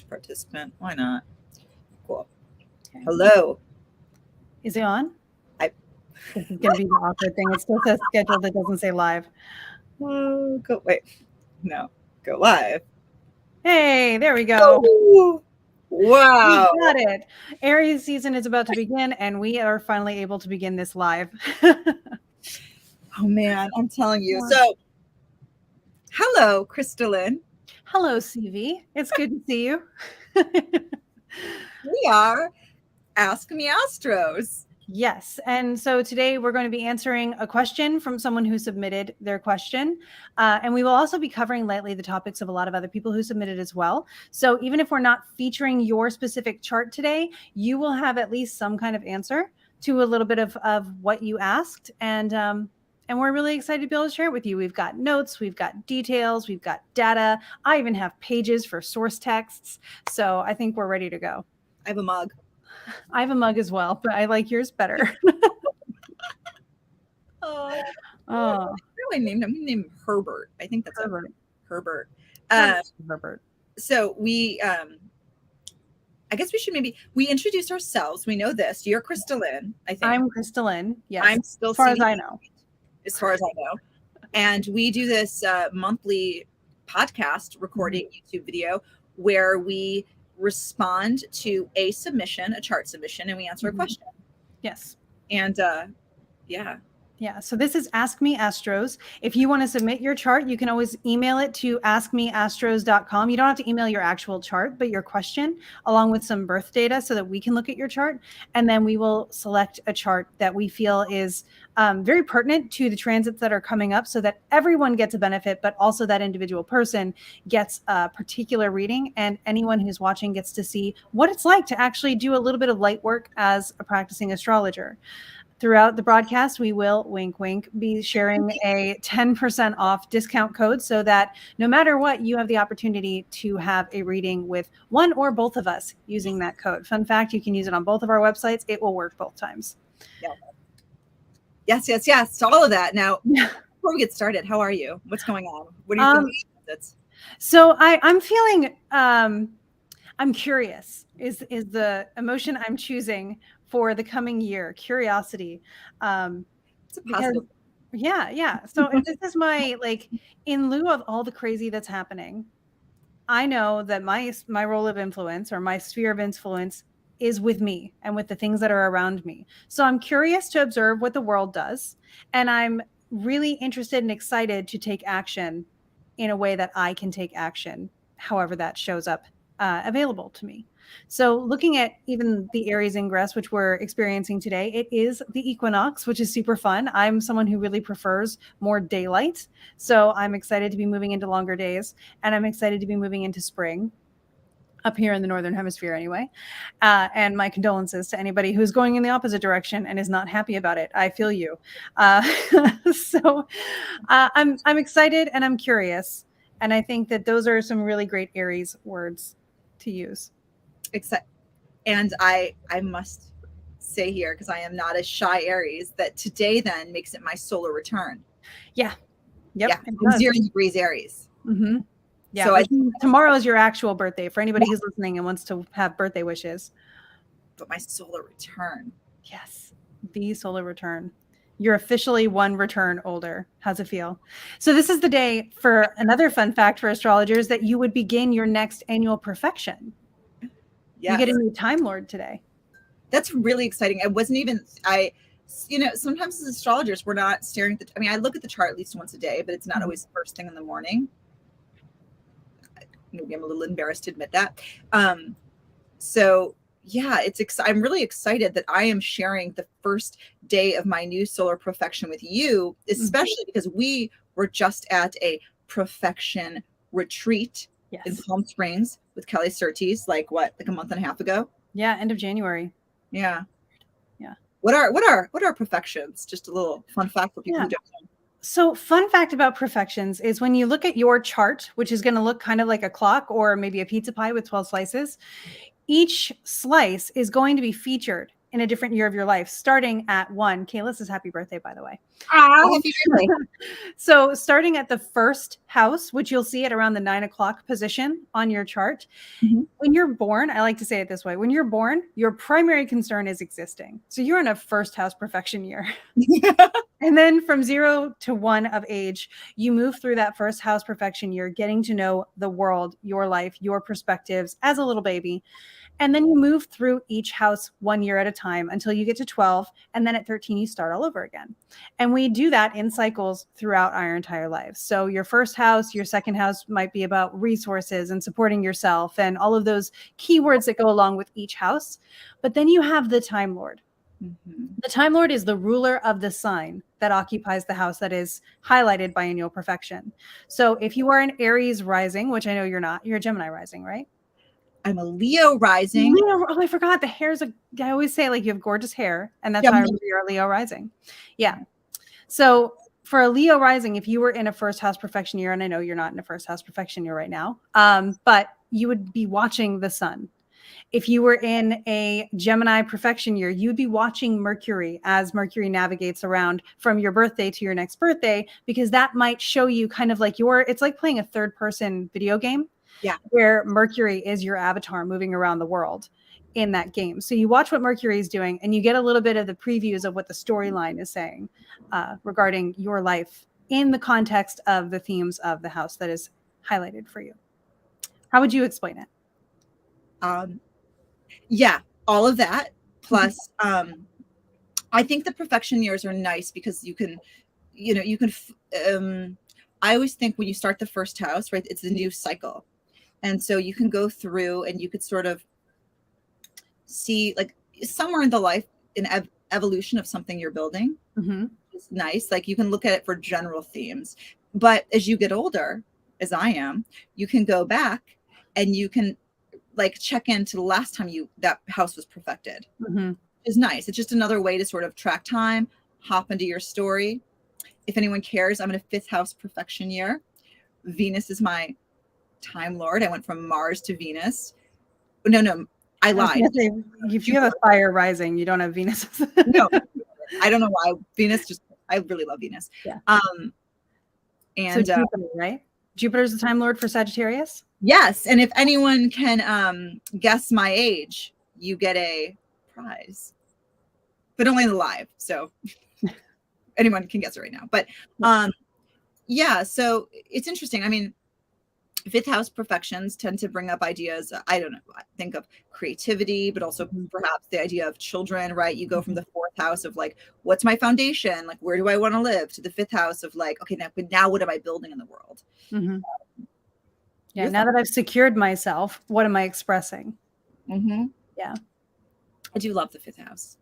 participant. Why not? Cool. Okay. Hello. Is it on? I This is going to be the awkward thing. It still says scheduled. It doesn't say live. go wait. No. Go live. Hey, there we go. Ooh, wow. We got it. Aries season is about to begin, and we are finally able to begin this live. Oh man, I'm telling you. So, hello, KristaLyn. Hello, CV. It's good to see you. We are Ask Me Astros. Yes. And so today we're going to be answering a question from someone who submitted their question. And we will also be covering lightly the topics of a lot of other people who submitted as well. So even if we're not featuring your specific chart today, you will have at least some kind of answer to a little bit of what you asked. And we're really excited to be able to share it with you. We've got notes, we've got details, we've got data. I even have pages for source texts. So I think we're ready to go. I have a mug. I have a mug as well, but I like yours better. Oh. Oh. I'm gonna name him Herbert. I think that's Herbert. Herbert. Herbert. So we I guess we introduce ourselves. We know this. You're KristaLyn, I think. I'm KristaLyn. Yes. I'm still as far as I know. As far as I know. And we do this monthly podcast recording YouTube video where we respond to a submission, a chart submission, and we answer a question. Yes. And yeah. Yeah. So this is Ask Me Astros. If you want to submit your chart, you can always email it to askmeastros.com. You don't have to email your actual chart, but your question along with some birth data so that we can look at your chart. And then we will select a chart that we feel is very pertinent to the transits that are coming up so that everyone gets a benefit, but also that individual person gets a particular reading and anyone who's watching gets to see what it's like to actually do a little bit of light work as a practicing astrologer. Throughout the broadcast, we will, wink, wink, be sharing a 10% off discount code so that no matter what, you have the opportunity to have a reading with one or both of us using that code. Fun fact, you can use it on both of our websites. It will work both times. Yeah. Yes. So all of that. Now, before we get started, how are you? What's going on? What are you thinking? So I'm feeling, I'm curious is the emotion I'm choosing for the coming year. Curiosity. It's a positive. Yeah. So this is my, like, in lieu of all the crazy that's happening, I know that my role of influence or my sphere of influence is with me and with the things that are around me. So I'm curious to observe what the world does. And I'm really interested and excited to take action in a way that I can take action, however that shows up available to me. So looking at even the Aries ingress, which we're experiencing today, it is the equinox, which is super fun. I'm someone who really prefers more daylight. So I'm excited to be moving into longer days, and I'm excited to be moving into spring up here in the Northern Hemisphere anyway. And my condolences to anybody who's going in the opposite direction and is not happy about it. I feel you. So I'm excited and I'm curious. And I think that those are some really great Aries words to use. And I must say here, because I am not a shy Aries, that today then makes it my solar return. Yeah. Yep. Yeah. 0 degrees Aries. Mm-hmm. Yeah. So tomorrow is your actual birthday for anybody who's listening and wants to have birthday wishes. But my solar return. Yes. The solar return. You're officially one return older. How's it feel? So this is the day for another fun fact for astrologers that you would begin your next annual perfection. Yes. You get a new Time Lord today. That's really exciting. Sometimes as astrologers, we're not staring at I look at the chart at least once a day, but it's not always the first thing in the morning. Maybe I'm a little embarrassed to admit that. So yeah, I'm really excited that I am sharing the first day of my new solar perfection with you, especially because we were just at a perfection retreat in Palm Springs with Kelly Surtees, like a month and a half ago. Yeah, end of January. Yeah. What are perfections? Just a little fun fact for people who don't know. So fun fact about perfections is when you look at your chart, which is going to look kind of like a clock or maybe a pizza pie with 12 slices, each slice is going to be featured in a different year of your life, starting at 1. Kayla says happy birthday, by the way. Happy birthday. So starting at the first house, which you'll see at around the 9 o'clock position on your chart. Mm-hmm. When you're born, I like to say it this way. When you're born, your primary concern is existing. So you're in a first house perfection year. And then from 0 to 1 of age, you move through that first house perfection year, getting to know the world, your life, your perspectives as a little baby. And then you move through each house 1 year at a time until you get to 12. And then at 13, you start all over again. And we do that in cycles throughout our entire lives. So your first house, your second house might be about resources and supporting yourself and all of those keywords that go along with each house. But then you have the Time Lord. Mm-hmm. The Time Lord is the ruler of the sign that occupies the house that is highlighted by annual perfection. So if you are an Aries rising, which I know you're not, you're a Gemini rising, right? I'm a Leo rising. Leo, oh, I forgot. The hair's I always say like you have gorgeous hair, and that's why I remember you're a Leo rising. Yeah. So for a Leo rising, if you were in a first house perfection year, and I know you're not in a first house perfection year right now, but you would be watching the sun. If you were in a Gemini perfection year, you would be watching Mercury as Mercury navigates around from your birthday to your next birthday, because that might show you kind of like it's like playing a third person video game. Yeah, where Mercury is your avatar moving around the world in that game. So you watch what Mercury is doing, and you get a little bit of the previews of what the storyline is saying regarding your life in the context of the themes of the house that is highlighted for you. How would you explain it? Yeah, all of that. Plus, I think the perfection years are nice because you can, I always think when you start the first house, right, it's a new cycle. And so you can go through and you could sort of see like somewhere in the life, an evolution of something you're building. Mm-hmm. It's nice. Like you can look at it for general themes. But as you get older, as I am, you can go back and you can like check into the last time that house was perfected. Mm-hmm. It's nice. It's just another way to sort of track time, hop into your story. If anyone cares, I'm in a 5th house perfection year. Venus is my Time Lord. I went from Mars to Venus. No, I lied. If you have a fire rising, you don't have Venus. No, I don't know why. I really love Venus. Yeah. And so Jupiter, right? Jupiter's the Time Lord for Sagittarius? Yes. And if anyone can guess my age, you get a prize. But only in the live. So anyone can guess it right now. But yeah, so it's interesting. I mean, 5th house perfections tend to bring up ideas. I don't know. I think of creativity, but also perhaps the idea of children, right? You go from the 4th house of like, what's my foundation? Like, where do I want to live? To the 5th house of like, okay, now what am I building in the world? Mm-hmm. Yeah. Now that I've secured myself, what am I expressing? Mm-hmm. Yeah. I do love the 5th house.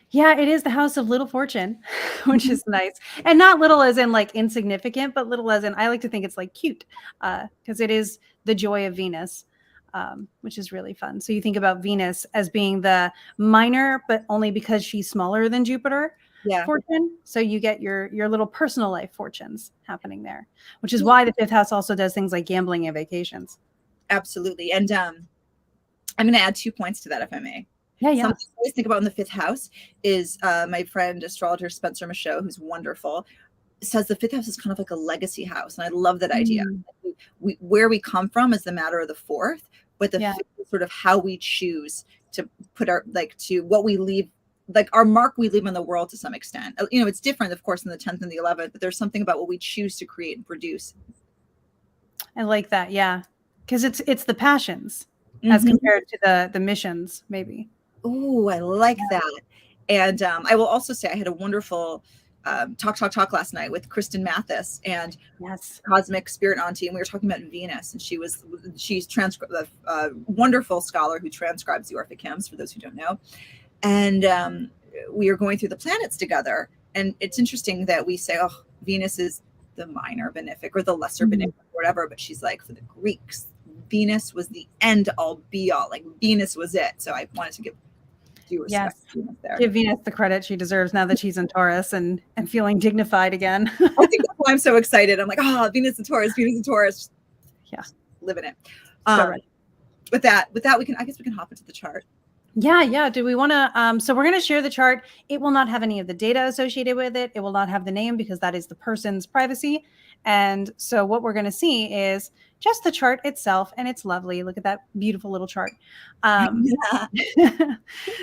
Yeah, it is the house of little fortune, which is nice. And not little as in like insignificant, but little as in, I like to think it's like cute because it is the joy of Venus, which is really fun. So you think about Venus as being the minor, but only because she's smaller than Jupiter fortune. So you get your little personal life fortunes happening there, which is why the 5th house also does things like gambling and vacations. Absolutely. And I'm going to add 2 points to that, if I may. Yeah. Something I always think about in the 5th house is my friend astrologer Spencer Michaud, who's wonderful, says the 5th house is kind of like a legacy house, and I love that idea. Where we come from is the matter of the 4th, but the 5th is sort of how we choose to put our to what we leave, like our mark we leave on the world to some extent. It's different, of course, in the 10th and the 11th, but there's something about what we choose to create and produce. I like that, yeah, because it's the passions as compared to the missions, maybe. Oh, I like that. And I will also say I had a wonderful talk last night with Kristen Mathis and Cosmic Spirit Auntie, and we were talking about Venus, and she's a wonderful scholar who transcribes the Orphic hymns, for those who don't know. And we are going through the planets together, and it's interesting that we say, oh, Venus is the minor benefic or the lesser benefic or whatever, but she's like, for the Greeks, Venus was the end all be all, like Venus was it. So I wanted to give due respect to Venus there. Give Venus the credit she deserves now that she's in Taurus and feeling dignified again. I think that's why I'm so excited. I'm like, Venus and Taurus. Yeah, living it. With that, I guess we can hop into the chart. Yeah. Do we want to, so we're going to share the chart. It will not have any of the data associated with it. It will not have the name because that is the person's privacy. And so what we're going to see is just the chart itself, and it's lovely. Look at that beautiful little chart.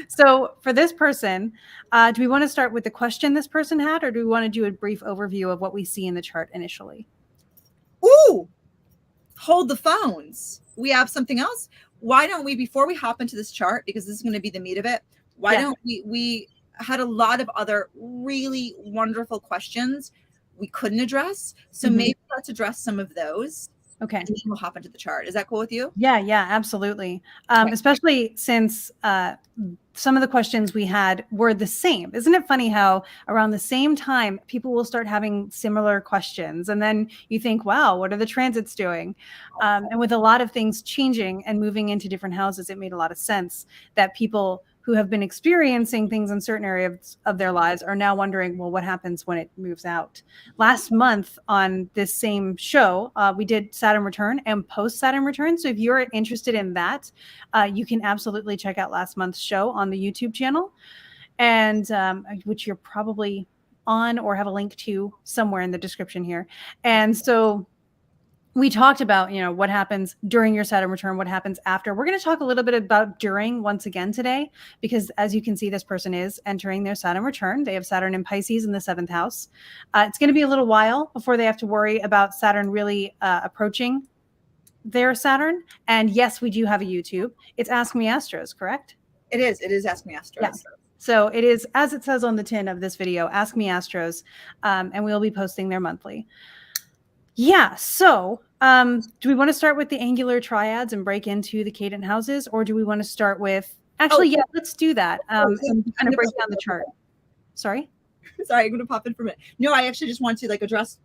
So for this person, do we want to start with the question this person had, or do we want to do a brief overview of what we see in the chart initially? Ooh, hold the phones. We have something else. Why don't we, before we hop into this chart, because this is going to be the meat of it, why don't we had a lot of other really wonderful questions we couldn't address. So maybe let's address some of those. Okay. And then we'll hop into the chart. Is that cool with you? Yeah, absolutely. Especially since some of the questions we had were the same. Isn't it funny how around the same time people will start having similar questions, and then you think, wow, what are the transits doing? And with a lot of things changing and moving into different houses, it made a lot of sense that people who have been experiencing things in certain areas of their lives are now wondering, well, what happens when it moves out? Last month on this same show, we did Saturn return and post Saturn return. So if you're interested in that, you can absolutely check out last month's show on the YouTube channel, and which you're probably on or have a link to somewhere in the description here. And so we talked about, what happens during your Saturn return, what happens after. We're going to talk a little bit about during once again today, because as you can see, this person is entering their Saturn return. They have Saturn in Pisces in the 7th house. It's going to be a little while before they have to worry about Saturn really approaching their Saturn. And yes, we do have a YouTube. It's Ask Me Astros, correct? It is. It is Ask Me Astros. Yeah. So it is, as it says on the tin of this video, Ask Me Astros, and we'll be posting there monthly. Yeah. So do we want to start with the angular triads and break into the cadent houses, or do we want to start with, actually, let's do that. And kind of break down the chart. Sorry, I'm going to pop in for a minute. No, I actually just want to address,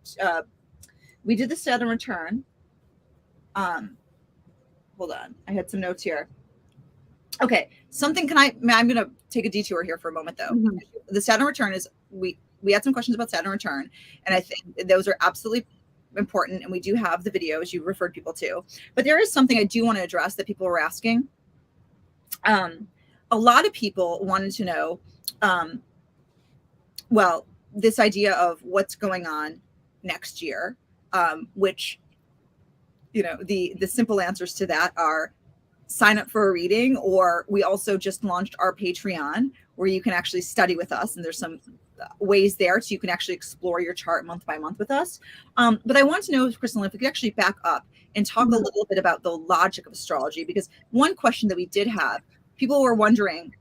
we did the Saturn return. Hold on. I had some notes here. Okay. I'm going to take a detour here for a moment though. The Saturn return is, we had some questions about Saturn return, and I think those are absolutely important, and we do have the videos you referred people to, but there is something I do want to address that people were asking. A lot of people wanted to know, well, this idea of what's going on next year, which, the simple answers to that are sign up for a reading, or we also just launched our Patreon where you can actually study with us, and there's some ways there so you can actually explore your chart month by month with us. But I want to know, KristaLyn, if we could actually back up and talk a little bit about the logic of astrology, because one question that we did have, people were wondering,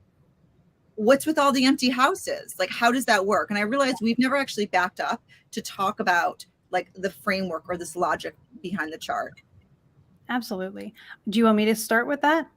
what's with all the empty houses? How does that work? And I realized we've never actually backed up to talk about the framework or this logic behind the chart. Absolutely. Do you want me to start with that?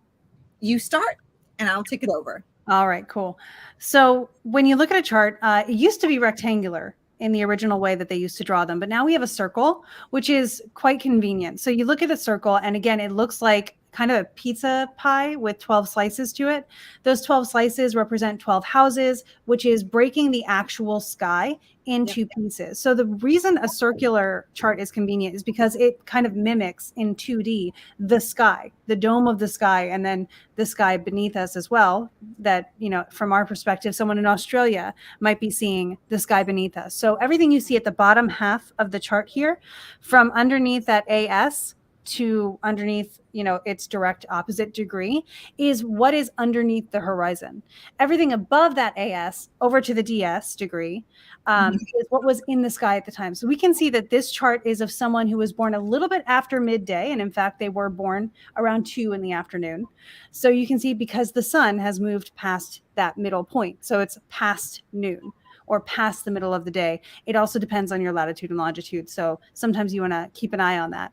You start and I'll take it over. All right, cool. So when you look at a chart, it used to be rectangular in the original way that they used to draw them, but now we have a circle, which is quite convenient. So you look at a circle, and again, it looks like kind of a pizza pie with 12 slices to it. Those 12 slices represent 12 houses, which is breaking the actual sky into pieces. So the reason a circular chart is convenient is because it kind of mimics in 2D the sky, the dome of the sky, and then the sky beneath us as well. That, from our perspective, someone in Australia might be seeing the sky beneath us. So everything you see at the bottom half of the chart here, from underneath that AS to underneath, its direct opposite degree, is what is underneath the horizon. Everything above that AS over to the DS degree is what was in the sky at the time. So we can see that this chart is of someone who was born a little bit after midday. And in fact, they were born around 2 in the afternoon. So you can see, because the sun has moved past that middle point. So it's past noon or past the middle of the day. It also depends on your latitude and longitude. So sometimes you want to keep an eye on that.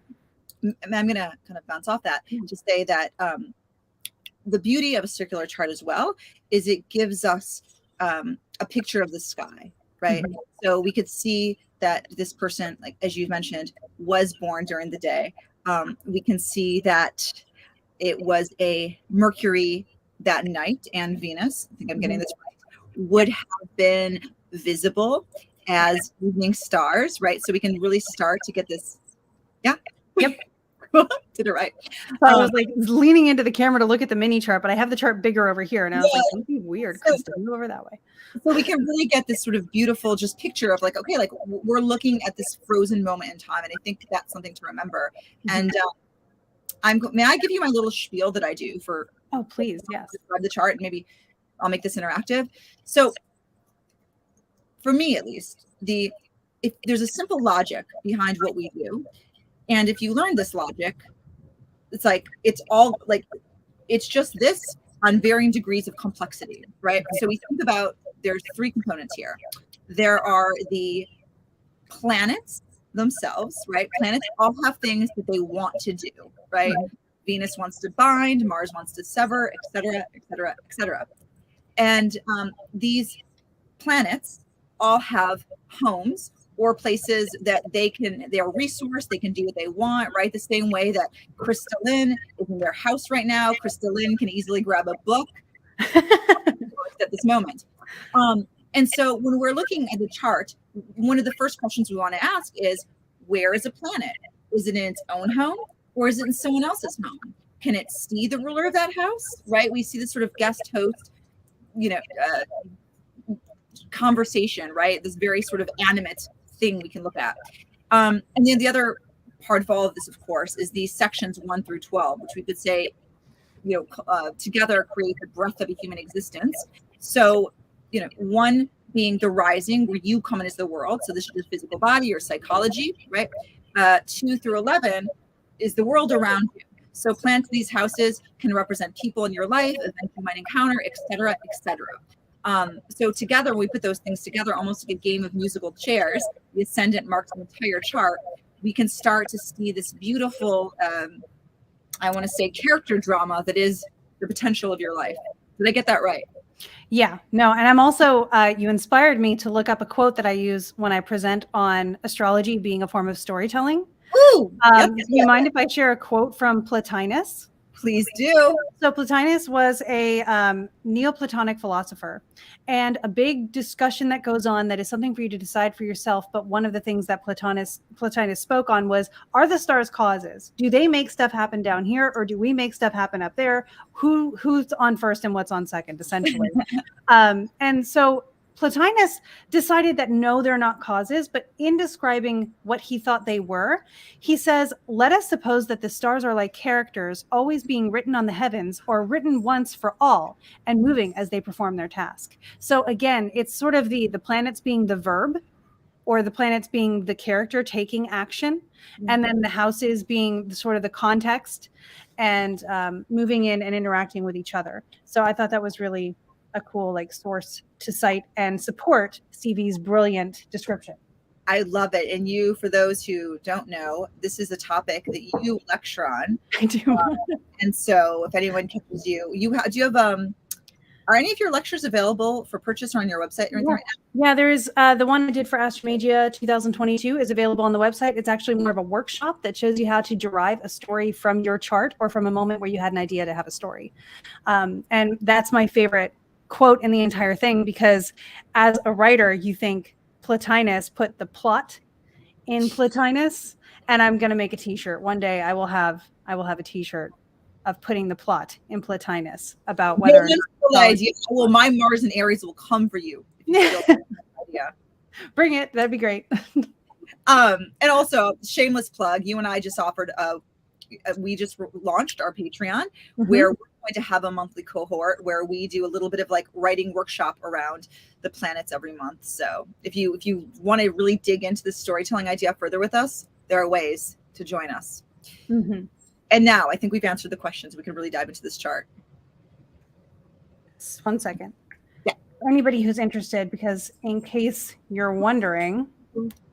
I'm going to kind of bounce off that to say that the beauty of a circular chart as well is it gives us a picture of the sky, right? So we could see that this person, as you mentioned, was born during the day. We can see that it was a Mercury that night, and Venus, I think I'm getting this right, would have been visible as evening stars, right? So we can really start to get this. Yeah. Yep. Did it right. So I was like leaning into the camera to look at the mini chart, but I have the chart bigger over here. And I was like, that'd be weird, Krista, move over that way. So we can really get this sort of beautiful just picture of like, okay, like we're looking at this frozen moment in time. And I think that's something to remember. And may I give you my little spiel that I do for? Oh, please. Yes. Describe the chart, and maybe I'll make this interactive. So for me, at least, if there's a simple logic behind what we do. And if you learn this logic, it's like, it's just this on varying degrees of complexity, right? So we think about, there's 3 components here. There are the planets themselves, right? Planets all have things that they want to do, right? Venus wants to bind, Mars wants to sever, et cetera, et cetera, et cetera. And these planets all have homes or places that they're resourced, they can do what they want, right? The same way that KristaLyn is in their house right now. KristaLyn can easily grab a book at this moment. And so when we're looking at the chart, one of the first questions we want to ask is, where is a planet? Is it in its own home, or is it in someone else's home? Can it see the ruler of that house, right? We see this sort of guest host, conversation, right? This very sort of animate thing we can look at. And then the other part of all of this, of course, is these sections 1 through 12, which we could say, together create the breath of a human existence. So, 1 being the rising, where you come into the world. So this is the physical body or psychology, right? 2 through 11 is the world around you. So planets in these houses can represent people in your life, events you might encounter, et cetera, et cetera. So together, when we put those things together, almost like a game of musical chairs, the ascendant marks the entire chart, we can start to see this beautiful, I want to say, character drama that is the potential of your life. Did I get that right? Yeah, no. And I'm also, you inspired me to look up a quote that I use when I present on astrology being a form of storytelling. Ooh, do you mind if I share a quote from Plotinus? Please do. So Plotinus was a Neoplatonic philosopher, and a big discussion that goes on that is something for you to decide for yourself. But one of the things that Plotinus spoke on was, are the stars causes? Do they make stuff happen down here, or do we make stuff happen up there? Who's on first and what's on second, essentially? And so Plotinus decided that no, they're not causes, but in describing what he thought they were, he says, let us suppose that the stars are like characters always being written on the heavens, or written once for all and moving as they perform their task. So again, it's sort of the planets being the verb, or the planets being the character taking action, and then the houses being sort of the context and moving in and interacting with each other. So I thought that was really a cool source to cite and support Stevie's brilliant description. I love it. And you, for those who don't know, this is a topic that you lecture on. I do. And so if anyone catches you, do you have, are any of your lectures available for purchase or on your website or anything right now? Yeah, there is the one I did for Astromagia 2022 is available on the website. It's actually more of a workshop that shows you how to derive a story from your chart or from a moment where you had an idea to have a story. And that's my favorite quote in the entire thing, because as a writer, you think Plotinus put the plot in Plotinus, and I'm going to make a t-shirt. One day I will have a t-shirt of putting the plot in Plotinus about whether idea. Well, my Mars and Aries will come for you. Yeah. Bring it. That'd be great. And also, shameless plug, you and I just offered we just launched our Patreon, where we're going to have a monthly cohort where we do a little bit of writing workshop around the planets every month. So if you want to really dig into the storytelling idea further with us, there are ways to join us. And now I think we've answered the questions. We can really dive into this chart. 1 second. Yeah. For anybody who's interested, because in case you're wondering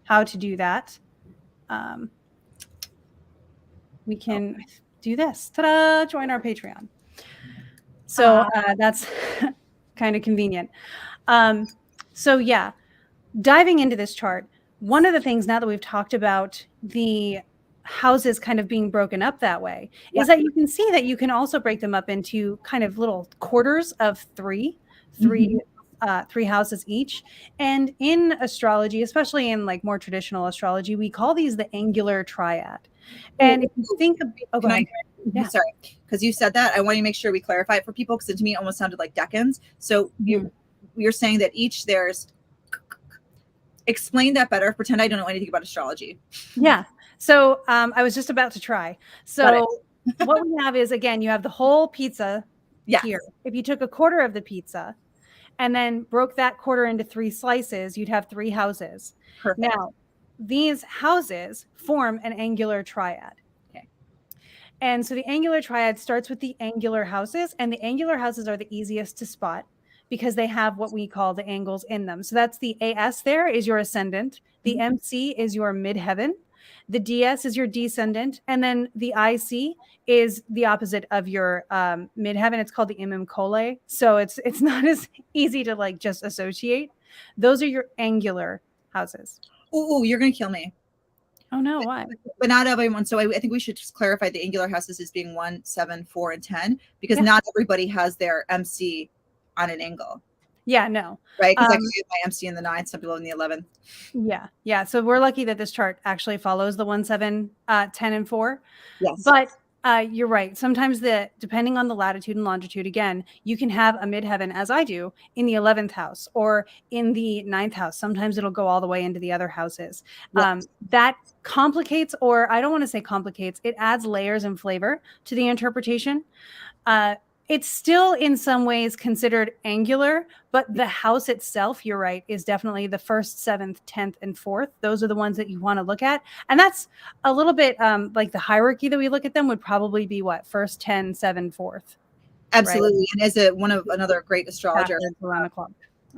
how to do that, we can do this. Ta-da! Join our Patreon. So that's kind of convenient. So yeah, diving into this chart, one of the things now that we've talked about the houses kind of being broken up that way is that you can see that you can also break them up into kind of little quarters of three houses each. And in astrology, especially in more traditional astrology, we call these the angular triad. And if you think of, oh, go Can I, ahead. Yeah. sorry, because you said that, I want to make sure we clarify it for people, because to me it almost sounded like decans. So you're saying that there's, explain that better. Pretend I don't know anything about astrology. Yeah. So I was just about to try. So what we have is, again, you have the whole pizza here. If you took a quarter of the pizza and then broke that quarter into 3 slices, you'd have 3 houses. Perfect. Now, these houses form an angular triad. Okay. And so the angular triad starts with the angular houses, and the angular houses are the easiest to spot because they have what we call the angles in them. So that's the AS there is your ascendant. The MC is your midheaven. The DS is your descendant. And then the IC is the opposite of your midheaven. It's called the Imam Cole. So it's not as easy to like just associate. Those are your angular houses. Ooh, you're going to kill me. Oh no, why? But not everyone. So I think we should just clarify the angular houses as being 1, 7, 4, and 10, because not everybody has their MC on an angle. Yeah, no. Right? Because I can get my MC in the 9th, some people in the 11th. Yeah. Yeah. So we're lucky that this chart actually follows the 1, 7, 10, and 4. Yes. But you're right. Sometimes depending on the latitude and longitude, again, you can have a midheaven, as I do, in the 11th house or in the 9th house. Sometimes it'll go all the way into the other houses. Yes. That complicates, or I don't want to say complicates, it adds layers and flavor to the interpretation. It's still in some ways considered angular, but the house itself, you're right, is definitely the 1st, 7th, 10th, and 4th. Those are the ones that you want to look at. And that's a little bit like the hierarchy that we look at them would probably be what? 1st, 10, 7, 4th. Absolutely. Right? And as another great astrologer, around the clock.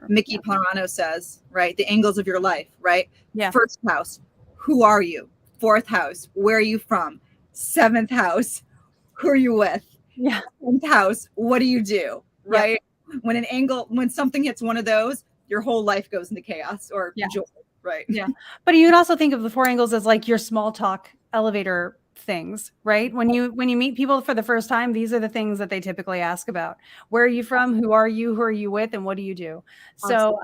Mickey Parano says, right, the angles of your life, right? Yeah. 1st house, who are you? 4th house, where are you from? 7th house, who are you with? Yeah. 10th house, what do you do? Right? Yeah. When something hits one of those, your whole life goes into chaos or joy. Right. Yeah. But you would also think of the 4 angles as like your small talk elevator things, right? When you meet people for the first time, these are the things that they typically ask about. Where are you from? Who are you with? And what do you do? So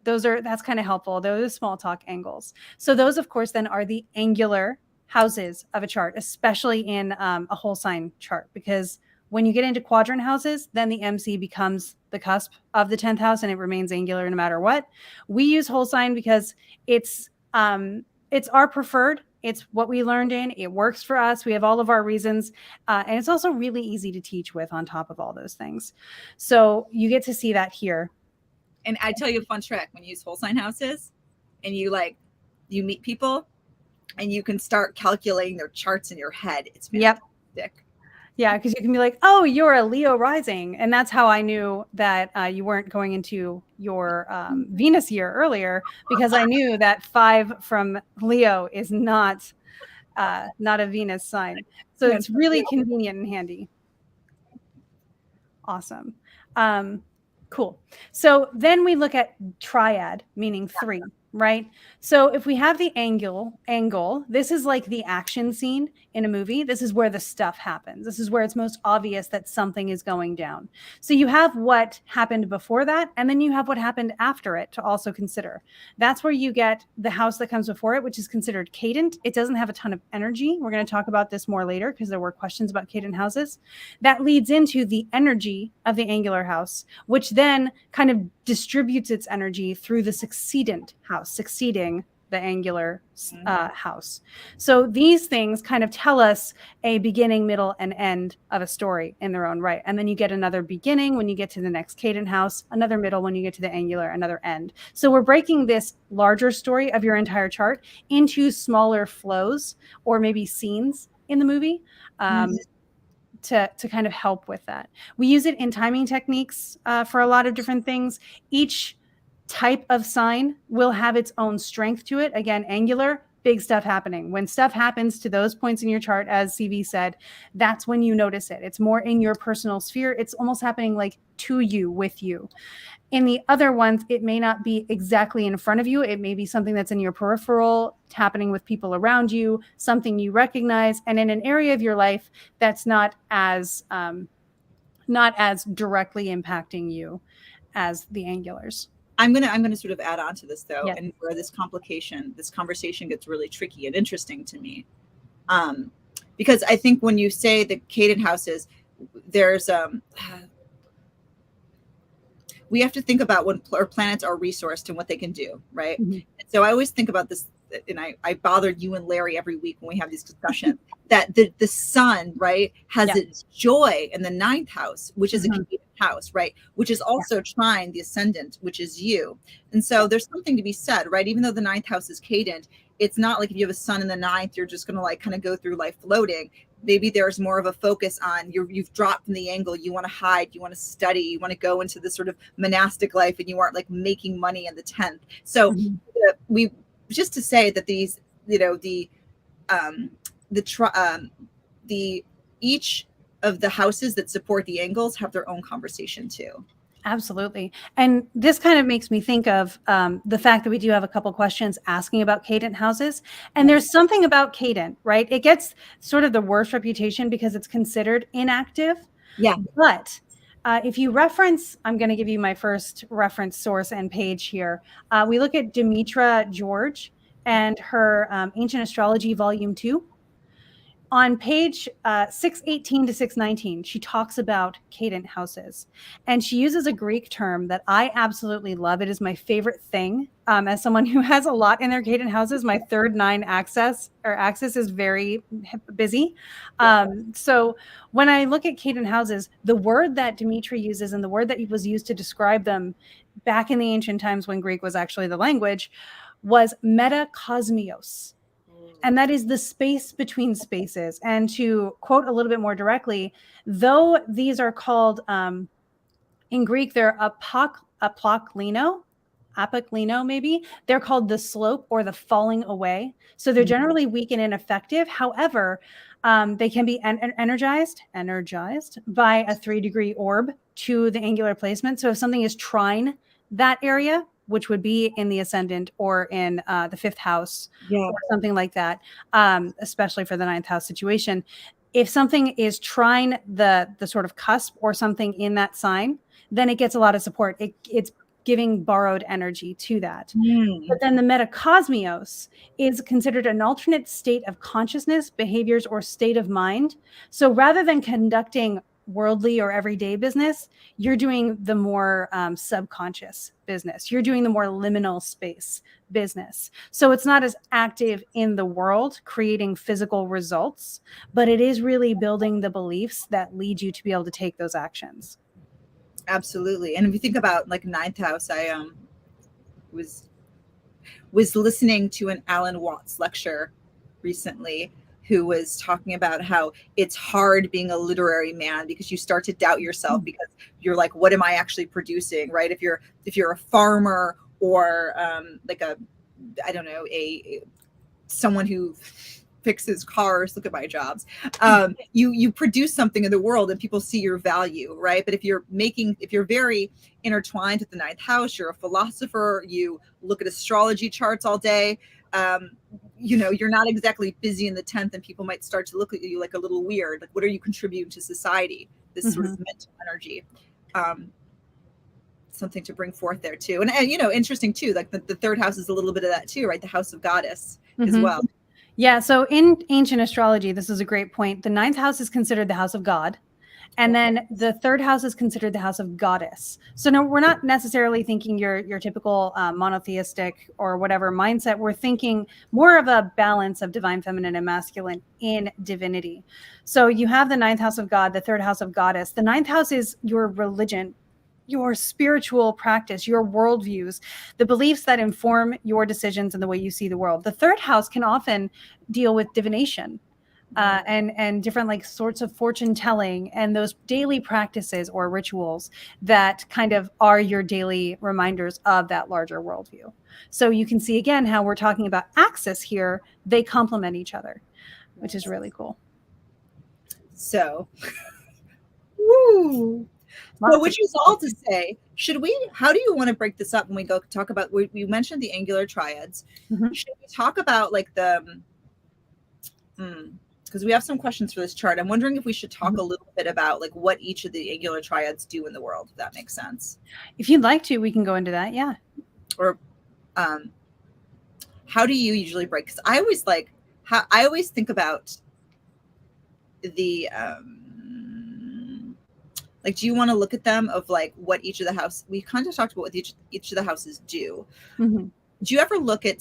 that's kind of helpful. Those are small talk angles. So those, of course, then are the angular houses of a chart, especially in a whole sign chart, because when you get into quadrant houses, then the MC becomes the cusp of the 10th house and it remains angular no matter what. We use whole sign because it's our preferred. It's what we learned in. It works for us. We have all of our reasons. And it's also really easy to teach with on top of all those things. So you get to see that here. And I tell you a fun trick when you use whole sign houses and you meet people and you can start calculating their charts in your head. It's fantastic. Yeah, because you can be like, oh, you're a Leo rising. And that's how I knew that you weren't going into your Venus year earlier, because I knew that 5 from Leo is not a Venus sign. So it's really convenient and handy. Awesome. Cool. So then we look at triad, meaning 3. Right? So if we have the angle, this is like the action scene in a movie. This is where the stuff happens. This is where it's most obvious that something is going down. So you have what happened before that, and then you have what happened after it to also consider. That's where you get the house that comes before it, which is considered cadent. It doesn't have a ton of energy. We're going to talk about this more later because there were questions about cadent houses. That leads into the energy of the angular house, which then kind of distributes its energy through the succeeding the angular house. So these things kind of tell us a beginning, middle, and end of a story in their own right. And then you get another beginning when you get to the next cadent house, another middle when you get to the angular, another end. So we're breaking this larger story of your entire chart into smaller flows or maybe scenes in the movie. To kind of help with that. We use it in timing techniques for a lot of different things. Each type of sign will have its own strength to it. Again, angular, big stuff happening. When stuff happens to those points in your chart, as CV said, that's when you notice it. It's more in your personal sphere. It's almost happening like to you, with you. In the other ones, it may not be exactly in front of you. It may be something that's in your peripheral, happening with people around you, something you recognize, and in an area of your life that's not as directly impacting you as the angulars. I'm gonna sort of add on to this though, and where this conversation gets really tricky and interesting to me. Because I think when you say the cadent houses, there's we have to think about when our planets are resourced and what they can do, right? Mhm. So I always think about this, and I bothered you and Larry every week when we have these discussions, that the sun, right, has its joy in the ninth house, which is a cadent house, right, which is also trine the ascendant, which is you. And so there's something to be said, right? Even though the ninth house is cadent, it's not like if you have a sun in the ninth, you're just going to like kind of go through life floating. Maybe there's more of a focus on you've dropped from the angle. You want to hide, you want to study, you want to go into this sort of monastic life, and you aren't like making money in the 10th. So we, just to say that these, you know, the each of the houses that support the angles have their own conversation too. Absolutely. And this kind of makes me think of the fact that we do have a couple questions asking about cadent houses. And there's something about cadent, right? It gets sort of the worst reputation because it's considered inactive. Yeah. But if you reference, I'm going to give you my first reference source and page here. We look at Demetra George and her Ancient Astrology Volume 2. On page 618 to 619, she talks about cadent houses, and she uses a Greek term that I absolutely love. It is my favorite thing. As someone who has a lot in their cadent houses, my third 9 axis is very busy. So when I look at cadent houses, the word that Demetra uses and the word that was used to describe them back in the ancient times when Greek was actually the language was metakosmios. And that is the space between spaces. And to quote a little bit more directly, though these are called, in Greek, they're apoklino maybe, they're called the slope or the falling away. So they're generally weak and ineffective. However, they can be energized by a 3-degree orb to the angular placement. So if something is trine that area, which would be in the ascendant or in the 5th house or something like that, especially for the 9th house situation. If something is trine the sort of cusp or something in that sign, then it gets a lot of support. It's giving borrowed energy to that. But then the metakosmios is considered an alternate state of consciousness, behaviors, or state of mind. So rather than conducting worldly or everyday business, you're doing the more subconscious business. You're doing the more liminal space business. So it's not as active in the world, creating physical results, but it is really building the beliefs that lead you to be able to take those actions. Absolutely. And if you think about like 9th house, I was listening to an Alan Watts lecture recently, who was talking about how it's hard being a literary man because you start to doubt yourself because you're like, what am I actually producing, right? If you're a farmer or like a someone who fixes cars, look at my jobs, you produce something in the world and people see your value, right? But if you're very intertwined with the 9th house, you're a philosopher, you look at astrology charts all day, you're not exactly busy in the 10th, and people might start to look at you like a little weird. Like, what are you contributing to society? This sort of mental energy. Something to bring forth there too. And interesting too, like the 3rd house is a little bit of that too, right? The house of goddess as well. Yeah. So in ancient astrology, this is a great point. The 9th house is considered the house of God. And then the 3rd house is considered the house of goddess. So no, we're not necessarily thinking your typical monotheistic or whatever mindset. We're thinking more of a balance of divine feminine and masculine in divinity. So you have the 9th house of God, the 3rd house of goddess. The 9th house is your religion, your spiritual practice, your worldviews, the beliefs that inform your decisions and the way you see the world. The 3rd house can often deal with divination. And different like sorts of fortune telling and those daily practices or rituals that kind of are your daily reminders of that larger worldview. So you can see again how we're talking about axis here. They complement each other, which is really cool. So, woo. So, which is all to say, how do you want to break this up when we go talk about, we mentioned the angular triads. Should we talk about like because we have some questions for this chart. I'm wondering if we should talk a little bit about like what each of the angular triads do in the world, if that makes sense. If you'd like to, we can go into that. Yeah. Or how do you usually break? Because I always like how I always think about the like, do you want to look at them of like what each of the house, we kind of talked about what each of the houses do. Mm-hmm. Do you ever look at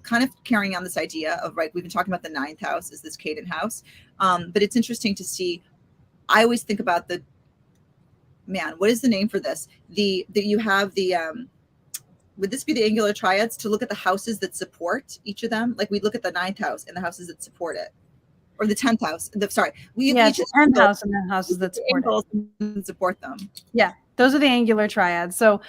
kind of carrying on this idea of, right, we've been talking about the ninth house is this Caden house, but it's interesting to see. I always think about what is the name for this? That you have the would this be the angular triads, to look at the houses that support each of them? Like we look at the ninth house and the houses that support it, or the 10th house. The 10th house and the houses that support them. Yeah, those are the angular triads. So,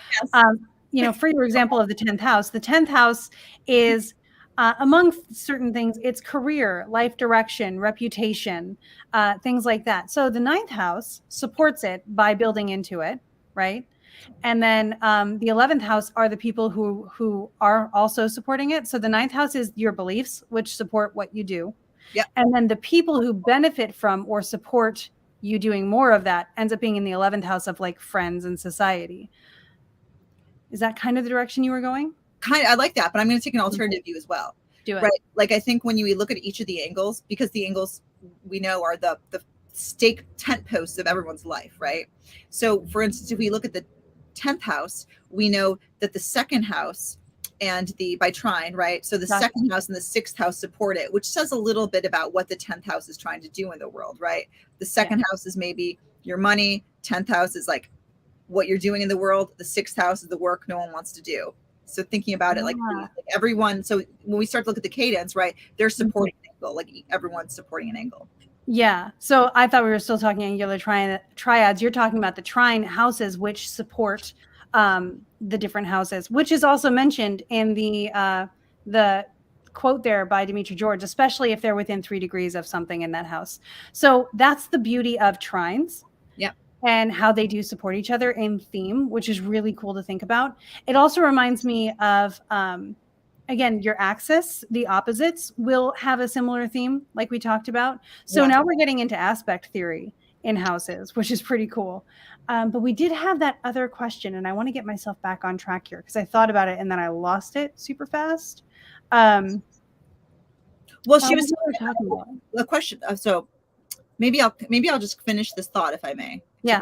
yes. For your example of the 10th house is among certain things, it's career, life direction, reputation, things like that. So the 9th house supports it by building into it, right? And then the 11th house are the people who are also supporting it. So the 9th house is your beliefs, which support what you do. Yep. And then the people who benefit from or support you doing more of that ends up being in the 11th house of like friends and society. Is that kind of the direction you were going? I like that, but I'm going to take an alternative view as well. Do it. Right. Like I think when you look at each of the angles, because the angles we know are the stake tent posts of everyone's life, right? So for instance, if we look at the 10th house, we know that the second house and by trine, right? So the second house and the 6th house support it, which says a little bit about what the 10th house is trying to do in the world, right? The second house is maybe your money. 10th house is like what you're doing in the world. The 6th house is the work no one wants to do. So thinking about it like everyone. So when we start to look at the cadence, right, they're supporting an angle, like everyone's supporting an angle. Yeah. So I thought we were still talking angular triads. You're talking about the trine houses, which support the different houses, which is also mentioned in the quote there by Dimitri George, especially if they're within 3 degrees of something in that house. So that's the beauty of trines. Yeah. And how they do support each other in theme, which is really cool to think about. It also reminds me of, again, your axis, the opposites will have a similar theme like we talked about. So now we're getting into aspect theory in houses, which is pretty cool. But we did have that other question, and I want to get myself back on track here because I thought about it and then I lost it super fast. Well, she was talking about the question. So maybe I'll just finish this thought if I may. Yeah.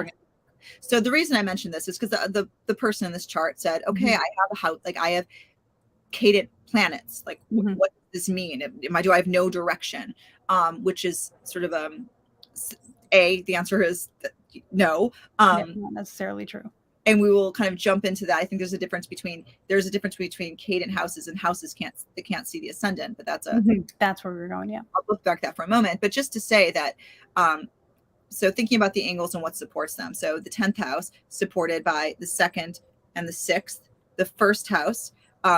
So the reason I mentioned this is because the person in this chart said, okay, I have a house, like I have cadent planets. Like what does this mean? Do I have no direction? Which is sort of the answer is no. Not necessarily true. And we will kind of jump into that. I think there's a difference between cadent houses and houses that can't see the ascendant, but that's that's where we're going. Yeah. I'll look back that for a moment. But just to say that so thinking about the angles and what supports them. So the 10th house supported by the 2nd and the 6th. The 1st house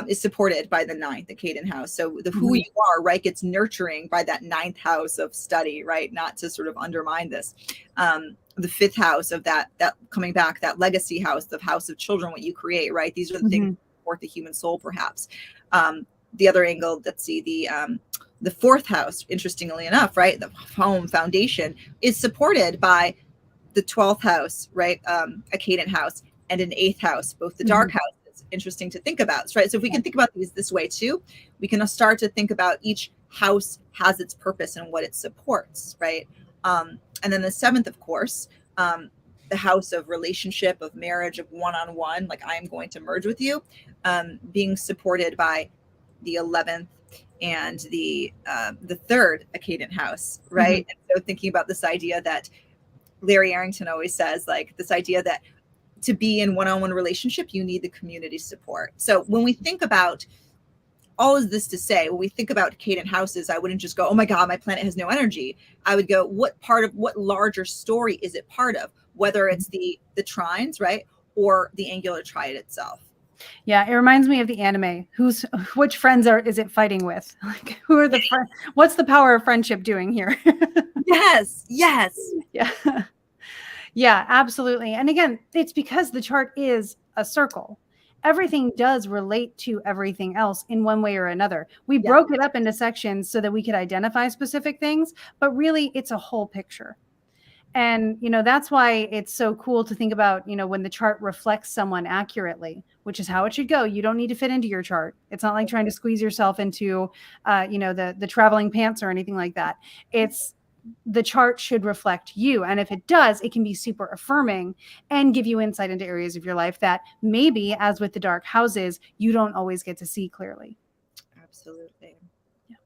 is supported by the 9th, the Caden house. So the who you are, right, gets nurturing by that 9th house of study, right? Not to sort of undermine this. The 5th house of that coming back, that legacy house, the house of children, what you create, right? These are the things that support the human soul, perhaps. The other angle, let's see, the 4th house, interestingly enough, right, the home foundation is supported by the 12th house, right, a cadent house, and an 8th house, both the dark houses. Interesting to think about, right? So if we can think about these this way too, we can start to think about each house has its purpose and what it supports, right? And then the 7th, of course, the house of relationship, of marriage, of one-on-one, like I am going to merge with you, being supported by the 11th and the 3rd Accadant house, right? And so thinking about this idea that Larry Arrington always says, like this idea that to be in one-on-one relationship, you need the community support. So when we think about all of this to say, when we think about Accadant houses, I wouldn't just go, oh my God, my planet has no energy. I would go, what larger story is it part of? Whether it's the trines, right? Or the angular triad itself. Yeah, it reminds me of the anime. Which friends is it fighting with? Like, who are the friends? What's the power of friendship doing here? Yes. Yeah. Yeah, absolutely. And again, it's because the chart is a circle. Everything does relate to everything else in one way or another. We broke it up into sections so that we could identify specific things, but really it's a whole picture. And, that's why it's so cool to think about, when the chart reflects someone accurately, which is how it should go. You don't need to fit into your chart. It's not like trying to squeeze yourself into, the traveling pants or anything like that. It's the chart should reflect you. And if it does, it can be super affirming and give you insight into areas of your life that maybe, as with the dark houses, you don't always get to see clearly. Absolutely. Yeah.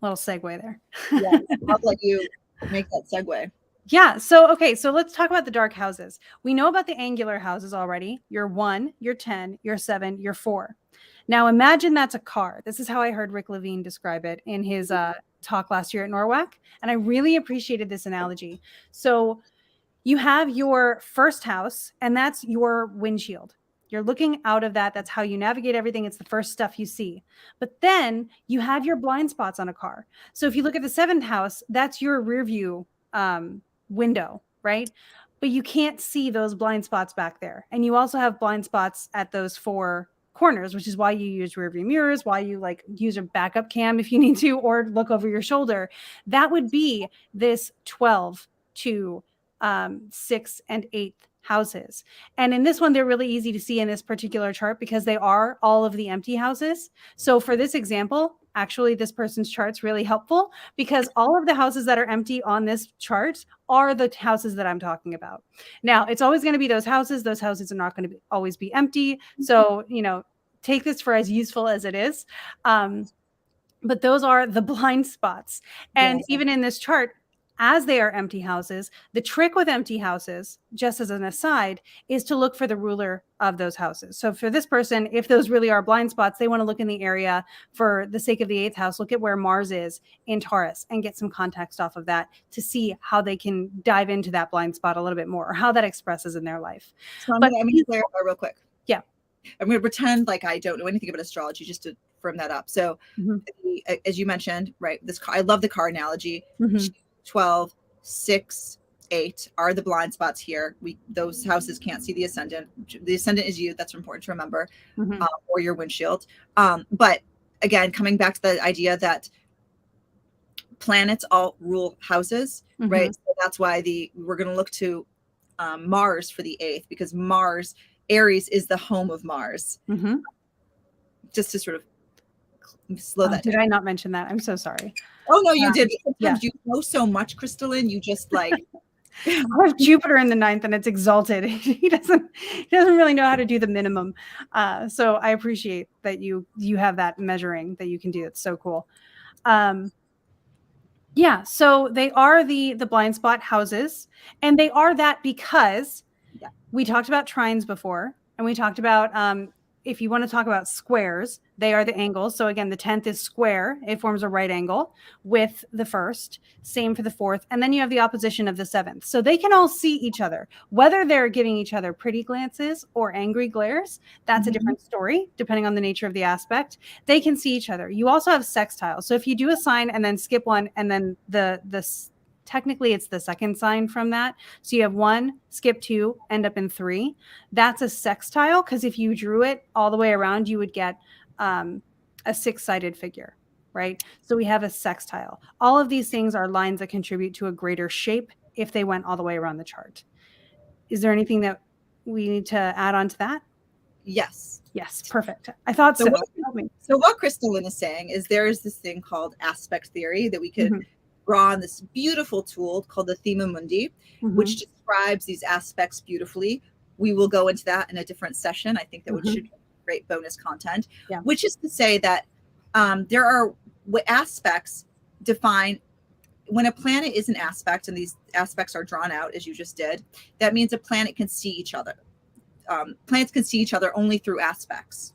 Little segue there. Yes, I'll let you make that segue. Yeah. So let's talk about the dark houses. We know about the angular houses already. You're 1, you're 10, you're 7, you're 4. Now imagine that's a car. This is how I heard Rick Levine describe it in his talk last year at Norwalk. And I really appreciated this analogy. So you have your first house, and that's your windshield. You're looking out of that. That's how you navigate everything. It's the first stuff you see. But then you have your blind spots on a car. So if you look at the 7th house, that's your rear view window, right? But you can't see those blind spots back there. And you also have blind spots at those 4 corners, which is why you use rear view mirrors, why you use a backup cam if you need to, or look over your shoulder. That would be this 12 to 6th and 8th houses. And in this one, they're really easy to see in this particular chart because they are all of the empty houses. So for this example, actually, this person's chart's really helpful because all of the houses that are empty on this chart are the houses that I'm talking about. Now, it's always going to be those houses. Those houses are not going to always be empty. So, take this for as useful as it is. But those are the blind spots. And even in this chart, as they are empty houses, the trick with empty houses, just as an aside, is to look for the ruler of those houses. So for this person, if those really are blind spots, they want to look in the area for the sake of the 8th house, look at where Mars is in Taurus and get some context off of that to see how they can dive into that blind spot a little bit more or how that expresses in their life. So I'm going to clarify real quick. Yeah. I'm going to pretend like I don't know anything about astrology just to firm that up. So as you mentioned, right, I love the car analogy. 12, 6, 8 are the blind spots here. Those houses can't see the ascendant. The ascendant is you. That's important to remember, or your windshield. But again, coming back to the idea that planets all rule houses, right? So that's why we're going to look to Mars for the 8th, because Mars, Aries is the home of Mars. Just to sort of slow that down. Did I not mention that? I'm so sorry. Oh no, you did. Sometimes you know so much, KristaLyn. You just like I have Jupiter in the 9th and it's exalted. He doesn't really know how to do the minimum. So I appreciate that you have that measuring that you can do. It's so cool. Yeah, so they are the blind spot houses, and they are that because we talked about trines before, and we talked about if you want to talk about squares, they are the angles. So again, the 10th is square. It forms a right angle with the 1st. Same for the 4th. And then you have the opposition of the 7th. So they can all see each other. Whether they're giving each other pretty glances or angry glares, that's a different story, depending on the nature of the aspect. They can see each other. You also have sextiles. So if you do a sign and then skip one, and then technically it's the second sign from that. So you have 1, skip 2, end up in 3. That's a sextile, because if you drew it all the way around, you would get a 6-sided figure, right? So we have a sextile. All of these things are lines that contribute to a greater shape if they went all the way around the chart. Is there anything that we need to add on to that? Yes. Yes, perfect. I thought so. So what KristaLyn is saying is there is this thing called aspect theory that we could draw on this beautiful tool called the Thema Mundi, which describes these aspects beautifully. We will go into that in a different session. I think that should be great bonus content, which is to say that there are aspects define when a planet is an aspect, and these aspects are drawn out as you just did. That means a planet can see each other. Planets can see each other only through aspects.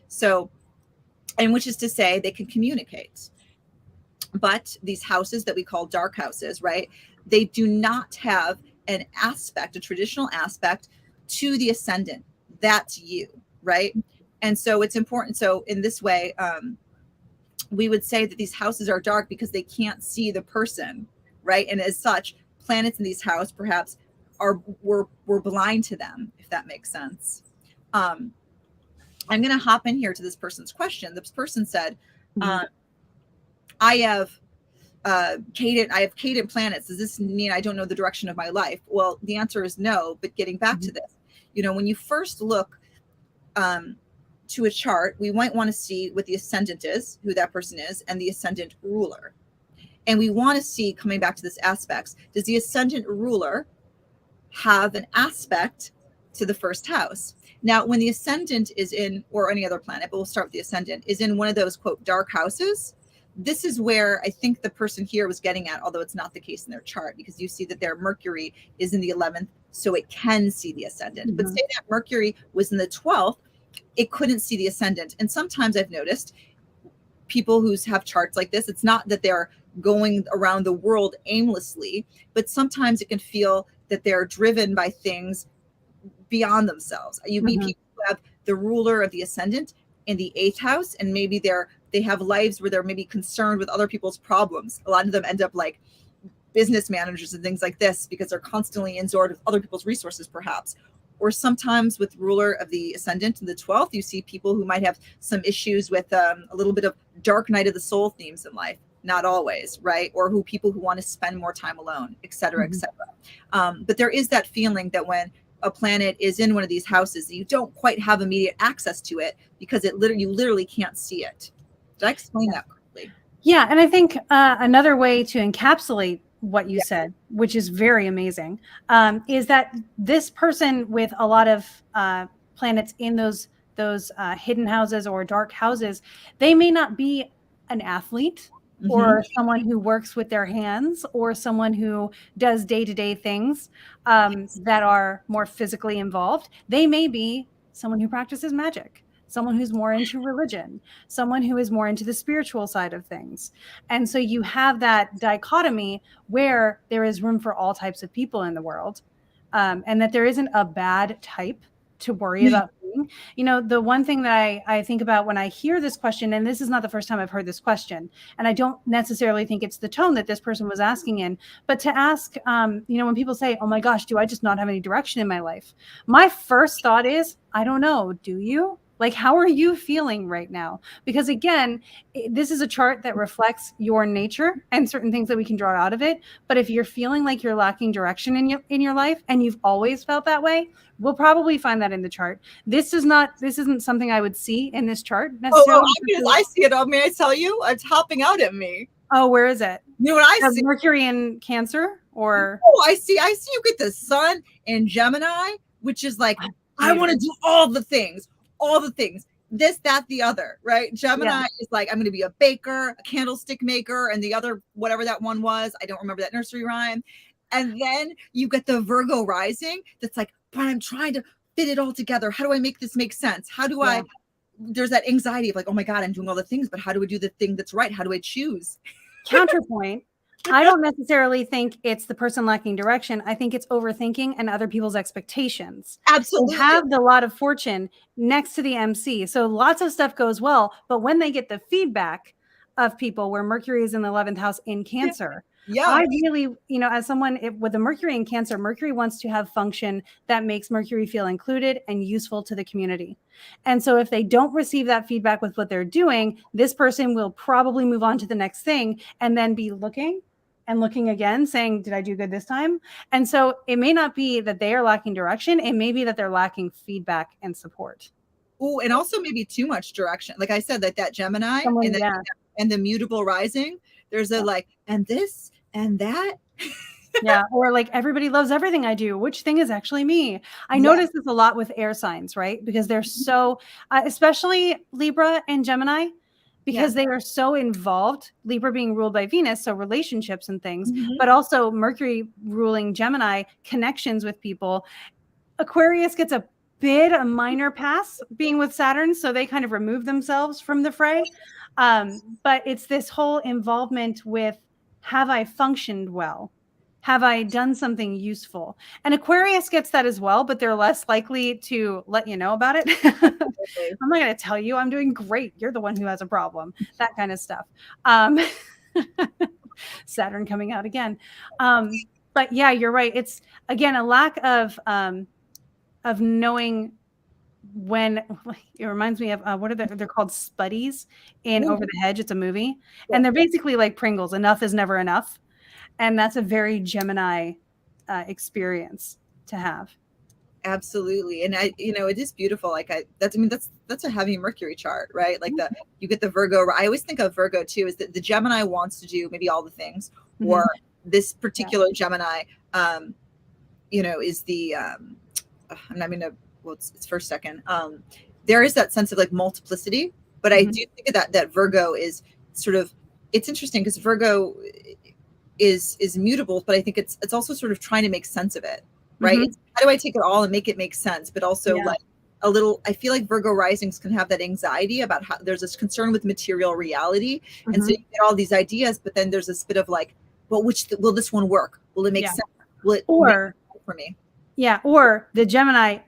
So, and which is to say they can communicate. But these houses that we call dark houses, right? They do not have an aspect, a traditional aspect to the ascendant. That's you, right? And so it's important. So in this way, we would say that these houses are dark because they can't see the person, right? And as such, planets in these houses perhaps we're blind to them, if that makes sense. I'm going to hop in here to this person's question. This person said, I have cadent, I have cadent planets. Does this mean I don't know the direction of my life? Well, the answer is no. But getting back to this, when you first look to a chart, we might want to see what the ascendant is, who that person is, and the ascendant ruler. And we want to see, coming back to this aspects, does the ascendant ruler have an aspect to the first house? Now, when the ascendant is in, or any other planet, but we'll start with the ascendant, is in one of those, quote, dark houses, this is where I think the person here was getting at, although it's not the case in their chart, because you see that their Mercury is in the 11th, so it can see the ascendant. But say that Mercury was in the 12th, it couldn't see the ascendant. And sometimes I've noticed people who have charts like this, it's not that they're going around the world aimlessly, but sometimes it can feel that they're driven by things beyond themselves. You meet people who have the ruler of the ascendant in the 8th house, and maybe they have lives where they're maybe concerned with other people's problems. A lot of them end up like business managers and things like this because they're constantly absorbed with other people's resources, perhaps. Or sometimes with ruler of the ascendant in the 12th, you see people who might have some issues with a little bit of dark night of the soul themes in life. Not always, right? Or people who want to spend more time alone, et cetera, et cetera. But there is that feeling that when a planet is in one of these houses, you don't quite have immediate access to it because you literally can't see it. Did I explain that correctly? Yeah. And I think another way to encapsulate what you said, which is very amazing, is that this person with a lot of planets in those hidden houses or dark houses, they may not be an athlete or someone who works with their hands or someone who does day-to-day things that are more physically involved. They may be someone who practices magic, someone who's more into religion, someone who is more into the spiritual side of things. And so you have that dichotomy where there is room for all types of people in the world, and that there isn't a bad type to worry about being. The one thing that I think about when I hear this question, and this is not the first time I've heard this question, and I don't necessarily think it's the tone that this person was asking in, but to ask, when people say, oh my gosh, do I just not have any direction in my life? My first thought is, I don't know. Do you? Like, how are you feeling right now? Because again, this is a chart that reflects your nature and certain things that we can draw out of it. But if you're feeling like you're lacking direction in your life, and you've always felt that way, we'll probably find that in the chart. This isn't something I would see in this chart necessarily. I see it. May I tell you? It's hopping out at me. Oh, where is it? What I see? Mercury in Cancer, or? Oh, I see you get the sun in Gemini, which is like, I want to do all the things, this, that, the other, right? Gemini is like, I'm going to be a baker, a candlestick maker, and the other, whatever that one was, I don't remember that nursery rhyme. And then you get the Virgo rising that's like, but I'm trying to fit it all together. How do I make this make sense? How do there's that anxiety of like, oh my God, I'm doing all the things, but how do I do the thing that's right? How do I choose? Counterpoint. I don't necessarily think it's the person lacking direction. I think it's overthinking and other people's expectations. Absolutely. They have the lot of fortune next to the MC. So lots of stuff goes well. But when they get the feedback of people where Mercury is in the 11th house in Cancer, I really, as someone with a Mercury in Cancer, Mercury wants to have function that makes Mercury feel included and useful to the community. And so if they don't receive that feedback with what they're doing, this person will probably move on to the next thing and then be looking again, saying, did I do good this time? And so it may not be that they are lacking direction. It may be that they're lacking feedback and support. Oh, and also maybe too much direction. Like I said, that Gemini and the mutable rising, there's a like, and this and that. Yeah. Or like, everybody loves everything I do. Which thing is actually me? I notice this a lot with air signs, right? Because they're so, especially Libra and Gemini, because they are so involved, Libra being ruled by Venus, so relationships and things, but also Mercury ruling Gemini, connections with people. Aquarius gets a minor pass being with Saturn, so they kind of remove themselves from the fray. But it's this whole involvement with, have I functioned well? Have I done something useful? And Aquarius gets that as well, but they're less likely to let you know about it. I'm not going to tell you I'm doing great. You're the one who has a problem. That kind of stuff. Saturn coming out again. But yeah, you're right. It's, again, a lack of knowing when it reminds me of what are they're called Spuddies in Ooh, Over the Hedge. It's a movie, yeah, and they're basically like Pringles. Enough is never enough, and that's a very Gemini experience to have. absolutely. And it is beautiful. Like that's a heavy Mercury chart, right? Like you get the Virgo. I always think of Virgo too, is that the Gemini wants to do maybe all the things, Mhm. or this Yeah. particular Gemini, is the, I'm not going to, well, it's first, second. There is that sense of like multiplicity, but I Mhm. do think that Virgo is sort of, it's interesting because Virgo is mutable, but I think it's also sort of trying to make sense of it, right? Mhm. It's how do I take it all and make it make sense, but also Yeah. like a little, I feel like Virgo risings can have that anxiety about how there's this concern with material reality. And so Mhm. you get all these ideas, but then there's this bit of like, well, will this one work? Will it make Yeah. sense? Will it make Or sense for me? yeah, or the Gemini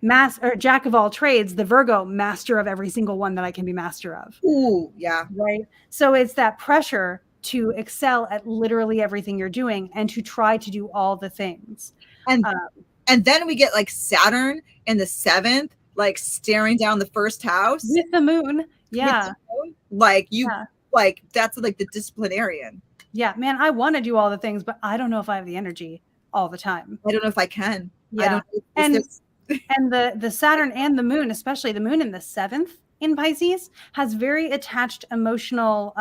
or jack of all trades, the Virgo master of every single one that I can be master of. Ooh, yeah. Right. So it's that pressure to excel at literally everything you're doing and to try to do all the things. And Uh, and then we get like Saturn in the seventh, like staring down the first house with the moon. with Yeah. the moon. Like Yeah. like that's like the disciplinarian. Yeah. Man, I want to do all the things, but I don't know if I have the energy all the time. I don't know if I can. I Yeah. don't know. Is And this the Saturn and the moon, especially the moon in the seventh in Pisces, has very attached emotional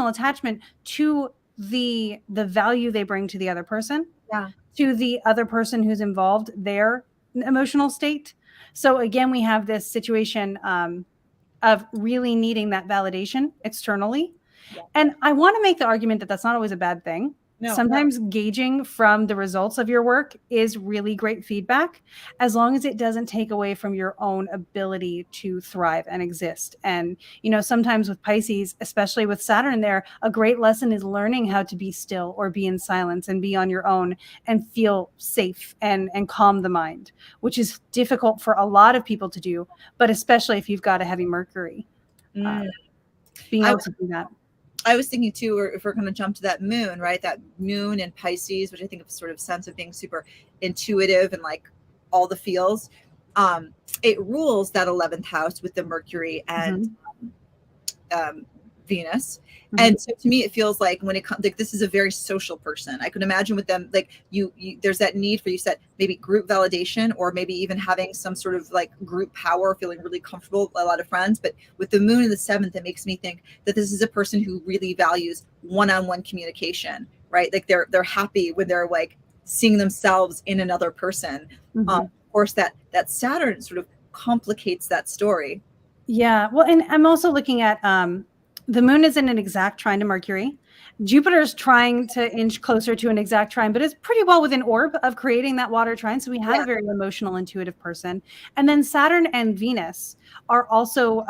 attachment to the value they bring to the other person, yeah. to the other person who's involved, their emotional state. So again, we have this situation of really needing that validation externally. Yeah. And I want to make the argument that that's not always a bad thing. No. Sometimes gauging from the results of your work is really great feedback, as long as it doesn't take away from your own ability to thrive and exist. And, sometimes with Pisces, especially with Saturn there, a great lesson is learning how to be still or be in silence and be on your own and feel safe and calm the mind, which is difficult for a lot of people to do, but especially if you've got a heavy Mercury, Mm. being I able to do that. I was thinking too, or if we're going to jump to that moon, right? That moon in Pisces, which I think of sort of sense of being super intuitive and like all the feels. It rules that 11th house with the Mercury and Mhm. um, Venus. Mhm. And so to me, it feels like when it comes, like this is a very social person. I could imagine with them, like there's that need for, you said, maybe group validation, or maybe even having some sort of like group power, feeling really comfortable, a lot of friends. But with the moon in the seventh, it makes me think that this is a person who really values one-on-one communication, right? Like they're happy when they're like seeing themselves in another person. Mhm. Of course, that Saturn sort of complicates that story. Yeah. Well, and I'm also looking at the moon is in an exact trine to Mercury. Jupiter's trying to inch closer to an exact trine, but it's pretty well within orb of creating that water trine. So we have Yeah. a very emotional, intuitive person. And then Saturn and Venus are also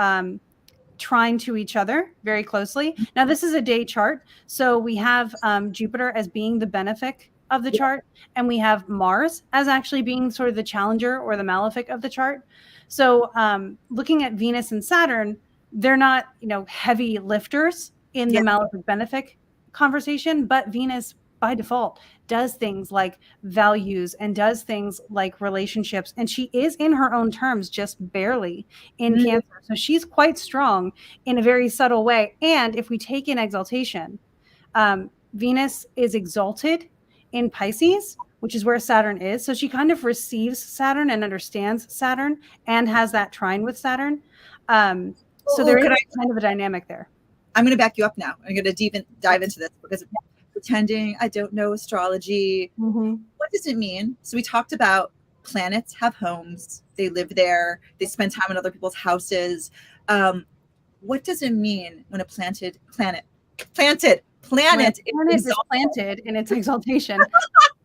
trine to each other very closely. Now, this is a day chart. So we have Jupiter as being the benefic of the chart, and we have Mars as actually being sort of the challenger or the malefic of the chart. So looking at Venus and Saturn, they're not, heavy lifters in the Yeah. malefic benefic conversation, but Venus by default does things like values and does things like relationships. And she is in her own terms, just barely in Mm. Cancer. So she's quite strong in a very subtle way. And if we take in exaltation, Venus is exalted in Pisces, which is where Saturn is. So she kind of receives Saturn and understands Saturn and has that trine with Saturn. So there is kind of a dynamic there. I'm going to back you up now. I'm going to dive into this because pretending I don't know astrology. Mm-hmm. What does it mean? So we talked about planets have homes. They live there. They spend time in other people's houses. What does it mean when a planet Planet is is planted in its exaltation.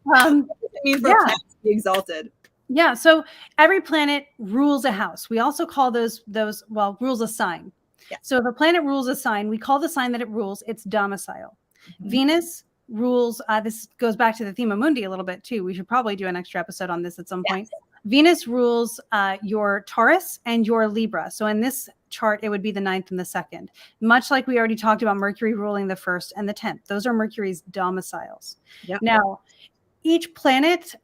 what does it mean for a planet to be exalted? Yeah. So every planet rules a house. We also call those rules a sign. Yeah. So if a planet rules a sign, we call the sign that it rules its domicile. Mm-hmm. Venus rules, this goes back to the theme of Mundi a little bit too. We should probably do an extra episode on this at some point. Venus rules your Taurus and your Libra. So in this chart, it would be the 9th and the 2nd. Much like we already talked about Mercury ruling the 1st and the 10th. Those are Mercury's domiciles. Yep. Now, each planet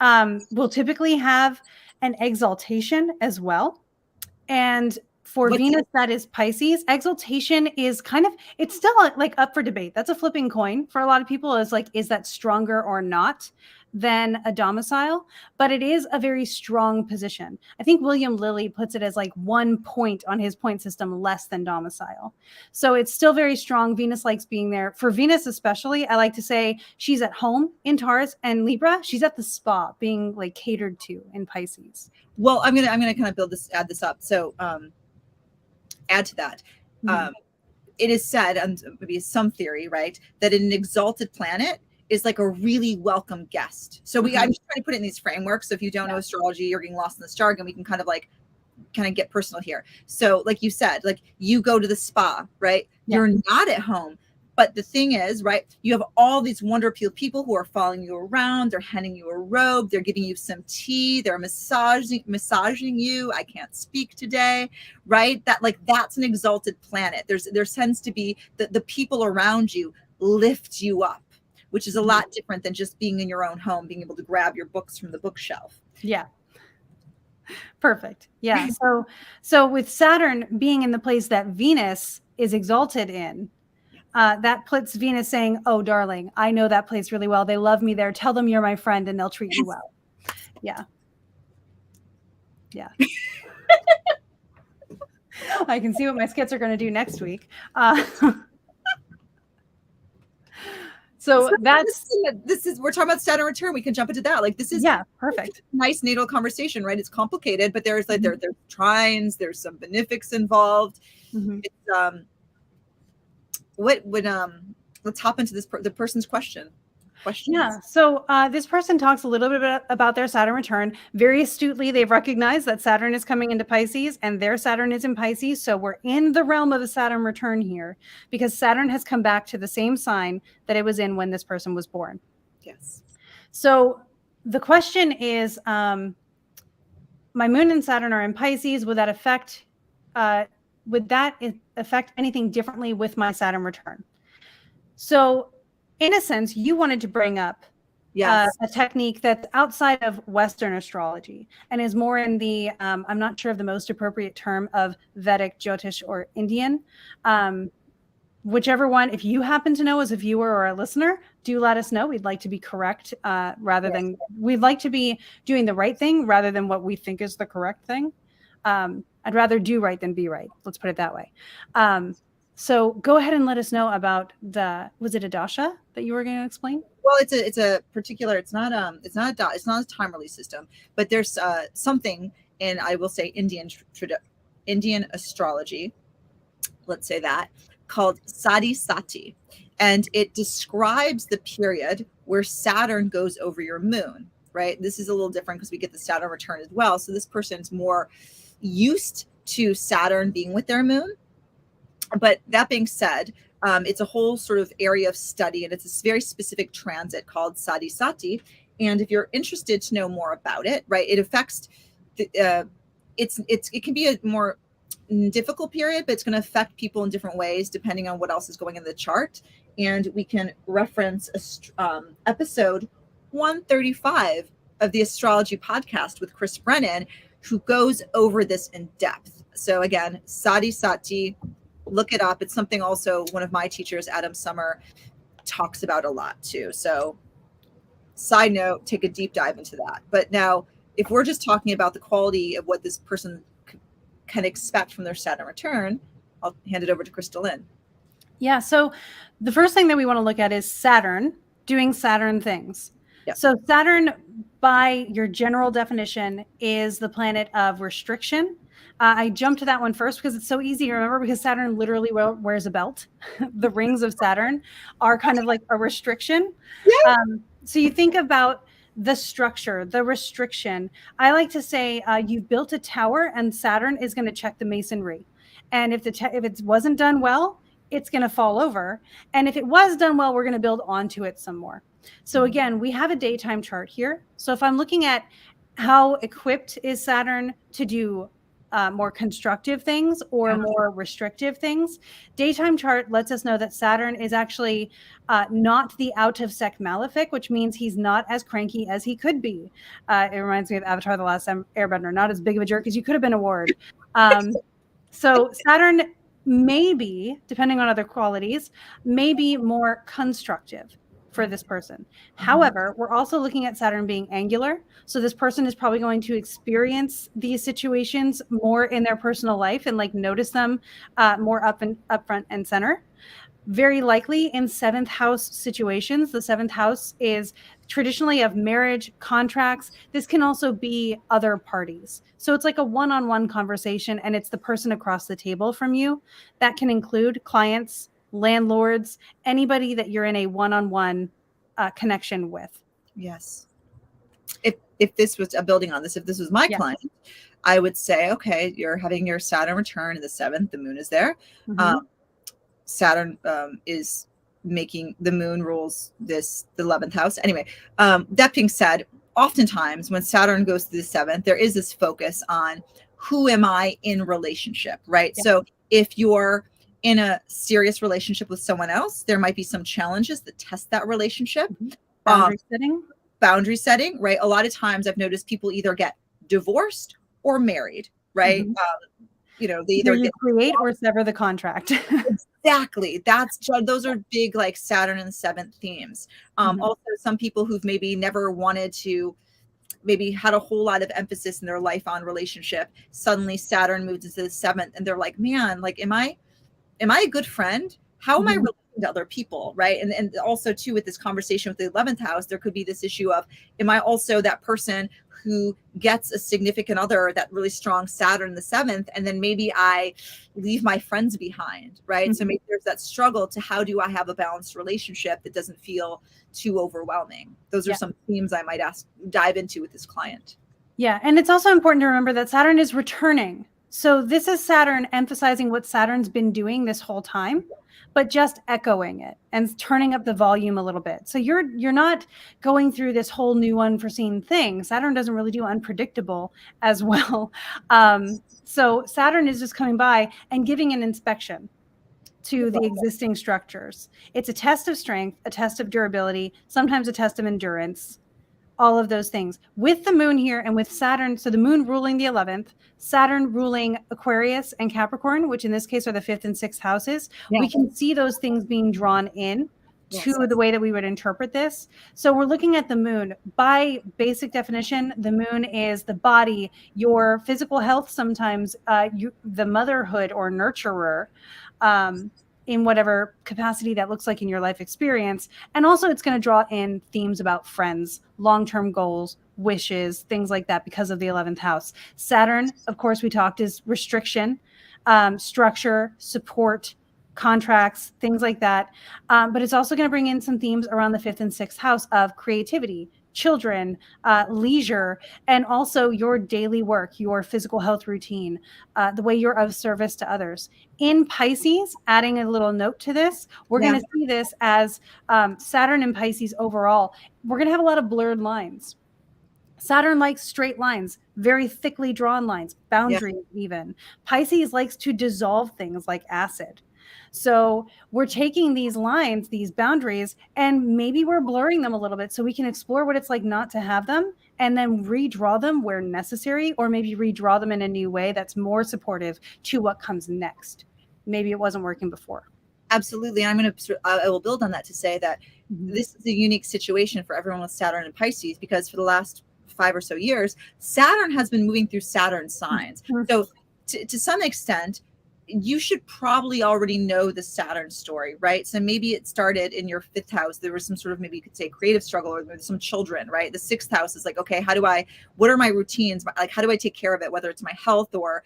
will typically have an exaltation as well. And for Venus, that is Pisces. Exaltation is kind of, it's still like up for debate. That's a flipping coin for a lot of people, is like, is that stronger or not than a domicile? But it is a very strong position. I think William Lilly puts it as like 1 point on his point system less than domicile. So it's still very strong. Venus likes being there. For Venus especially, I like to say she's at home in Taurus, and Libra, she's at the spa being like catered to in Pisces. Well, I'm gonna kind of add this up. So add to that. It is said, and maybe some theory, right, that an exalted planet is like a really welcome guest. So I'm just trying to put it in these frameworks. So if you don't know astrology, you're getting lost in this jargon, we can kind of get personal here. So like you said, like you go to the spa, right? You're not at home. But the thing is, right, you have all these wonderful people who are following you around. They're handing you a robe. They're giving you some tea. They're massaging you. I can't speak today, right? That's an exalted planet. There tends to be the people around you lift you up, which is a lot different than just being in your own home, being able to grab your books from the bookshelf. Yeah. Perfect. Yeah. So with Saturn being in the place that Venus is exalted in, that puts Venus saying, oh, darling, I know that place really well. They love me there. Tell them you're my friend and they'll treat you well. Yeah. Yeah. I can see what my skits are going to do next week. So we're talking about Saturn return. We can jump into that. Like this is perfect. Nice natal conversation, right? It's complicated, but there's like there's trines, there's some benefics involved. It's what would let's hop into the person's questions. Yeah. So this person talks a little bit about their Saturn return. Very astutely, they've recognized that Saturn is coming into Pisces and their Saturn is in Pisces. So we're in the realm of a Saturn return here because Saturn has come back to the same sign that it was in when this person was born. Yes. So the question is, my moon and Saturn are in Pisces. Would that affect anything differently with my Saturn return? So in a sense, you wanted to bring up a technique that's outside of Western astrology and is more in the, I'm not sure of the most appropriate term of Vedic, Jyotish, or Indian. Whichever one, if you happen to know as a viewer or a listener, do let us know. We'd like to be correct we'd like to be doing the right thing rather than what we think is the correct thing. I'd rather do right than be right. Let's put it that way. So go ahead and let us know about was it a dasha that you were going to explain? Well, it's a particular, it's not a time release system, but there's something in, I will say, Indian astrology, let's say that, called Sati Sati. And it describes the period where Saturn goes over your moon, right? This is a little different because we get the Saturn return as well. So this person's more used to Saturn being with their moon. But that being said, it's a whole sort of area of study, and it's a very specific transit called Sati Sati. And if you're interested to know more about it, right, it affects it can be a more difficult period, but it's going to affect people in different ways depending on what else is going in the chart. And we can reference episode 135 of the Astrology podcast with Chris Brennan, who goes over this in depth. So again, Sati Sati, look it up. It's something also one of my teachers, Adam Summer, talks about a lot too. So side note, take a deep dive into that. But now, if we're just talking about the quality of what this person can expect from their Saturn return, I'll hand it over to KristaLyn. Yeah. So the first thing that we want to look at is Saturn doing Saturn things. Yeah. So Saturn, by your general definition, is the planet of restriction. I jumped to that one first because it's so easy to remember, because Saturn literally wears a belt. The rings of Saturn are kind of like a restriction. Yeah. So you think about the structure, the restriction. I like to say you've built a tower and Saturn is going to check the masonry. And if it wasn't done well, it's going to fall over. And if it was done well, we're going to build onto it some more. So again, we have a daytime chart here. So if I'm looking at how equipped is Saturn to do more constructive things or more restrictive things. Daytime chart lets us know that Saturn is actually not the out of sec malefic, which means he's not as cranky as he could be. It reminds me of Avatar: The Last Airbender, not as big of a jerk as you could have been a ward. So Saturn may be, depending on other qualities, may be more constructive for this person. However, we're also looking at Saturn being angular. So this person is probably going to experience these situations more in their personal life and like notice them more up front and center. Very likely in 7th house situations. The 7th house is traditionally of marriage, contracts. This can also be other parties. So it's like a one-on-one conversation, and it's the person across the table from you. That can include clients, landlords, anybody that you're in a one-on-one connection with. Yes. If this was building on this, if this was my client, I would say, okay, you're having your Saturn return in the 7th. The moon is there. Saturn is making the moon rules the 11th house. Anyway, that being said, oftentimes when Saturn goes to the 7th, there is this focus on who am I in relationship, right? Yeah. So if you're in a serious relationship with someone else, there might be some challenges that test that relationship. Boundary setting, right? A lot of times I've noticed people either get divorced or married, right? They either you create or sever the contract. Exactly. Those are big, like Saturn and the 7th themes. Also, some people who've maybe never wanted to, maybe had a whole lot of emphasis in their life on relationship. Suddenly Saturn moves into the 7th and they're like, man, like, am I a good friend? How am I relating to other people, right? And also too, with this conversation with the 11th house, there could be this issue of, am I also that person who gets a significant other, that really strong Saturn in the 7th, and then maybe I leave my friends behind, right? So maybe there's that struggle to, how do I have a balanced relationship that doesn't feel too overwhelming? Those are some themes I might dive into with this client. Yeah, and it's also important to remember that Saturn is returning. So this is Saturn emphasizing what Saturn's been doing this whole time, but just echoing it and turning up the volume a little bit. So you're not going through this whole new unforeseen thing. Saturn doesn't really do unpredictable as well. So Saturn is just coming by and giving an inspection to the existing structures. It's a test of strength, a test of durability, sometimes a test of endurance. All of those things with the moon here and with Saturn. So the moon ruling the 11th, Saturn ruling Aquarius and Capricorn, which in this case are the 5th and 6th houses. Yeah. We can see those things being drawn in to the way that we would interpret this. So we're looking at the moon. By basic definition, the moon is the body, your physical health, sometimes the motherhood or nurturer, in whatever capacity that looks like in your life experience. And also it's going to draw in themes about friends, long-term goals, wishes, things like that because of the 11th house. Saturn, of course, we talked, is restriction, structure, support, contracts, things like that. But it's also going to bring in some themes around the 5th and 6th house of creativity, children, leisure, and also your daily work, your physical health routine, the way you're of service to others. In Pisces, adding a little note to this, we're going to see this as Saturn in Pisces overall. We're going to have a lot of blurred lines. Saturn likes straight lines, very thickly drawn lines, boundaries even. Pisces likes to dissolve things like acid. So we're taking these lines, these boundaries, and maybe we're blurring them a little bit so we can explore what it's like not to have them and then redraw them where necessary, or maybe redraw them in a new way that's more supportive to what comes next. Maybe it wasn't working before. Absolutely. I will build on that to say that this is a unique situation for everyone with Saturn and Pisces, because for the last 5 or so years, Saturn has been moving through Saturn signs. So to some extent, you should probably already know the Saturn story, right? So maybe it started in your 5th house. There was some sort of, maybe you could say, creative struggle, or there's some children, right? The 6th house is like, okay, what are my routines? Like, how do I take care of it? Whether it's my health or,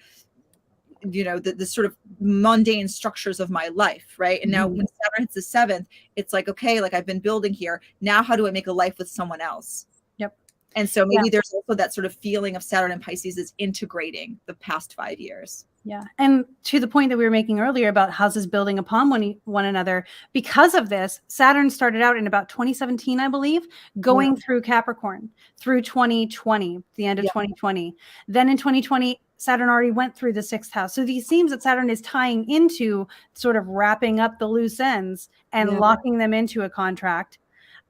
the sort of mundane structures of my life, right? And now when Saturn hits the 7th, it's like, okay, like I've been building here. Now, how do I make a life with someone else? Yep. And so maybe there's also that sort of feeling of Saturn and Pisces is integrating the past 5 years. Yeah. And to the point that we were making earlier about houses building upon one another, because of this, Saturn started out in about 2017, I believe, going through Capricorn through 2020, the end of 2020. Then in 2020, Saturn already went through the 6th house. So these themes that Saturn is tying into sort of wrapping up the loose ends and locking them into a contract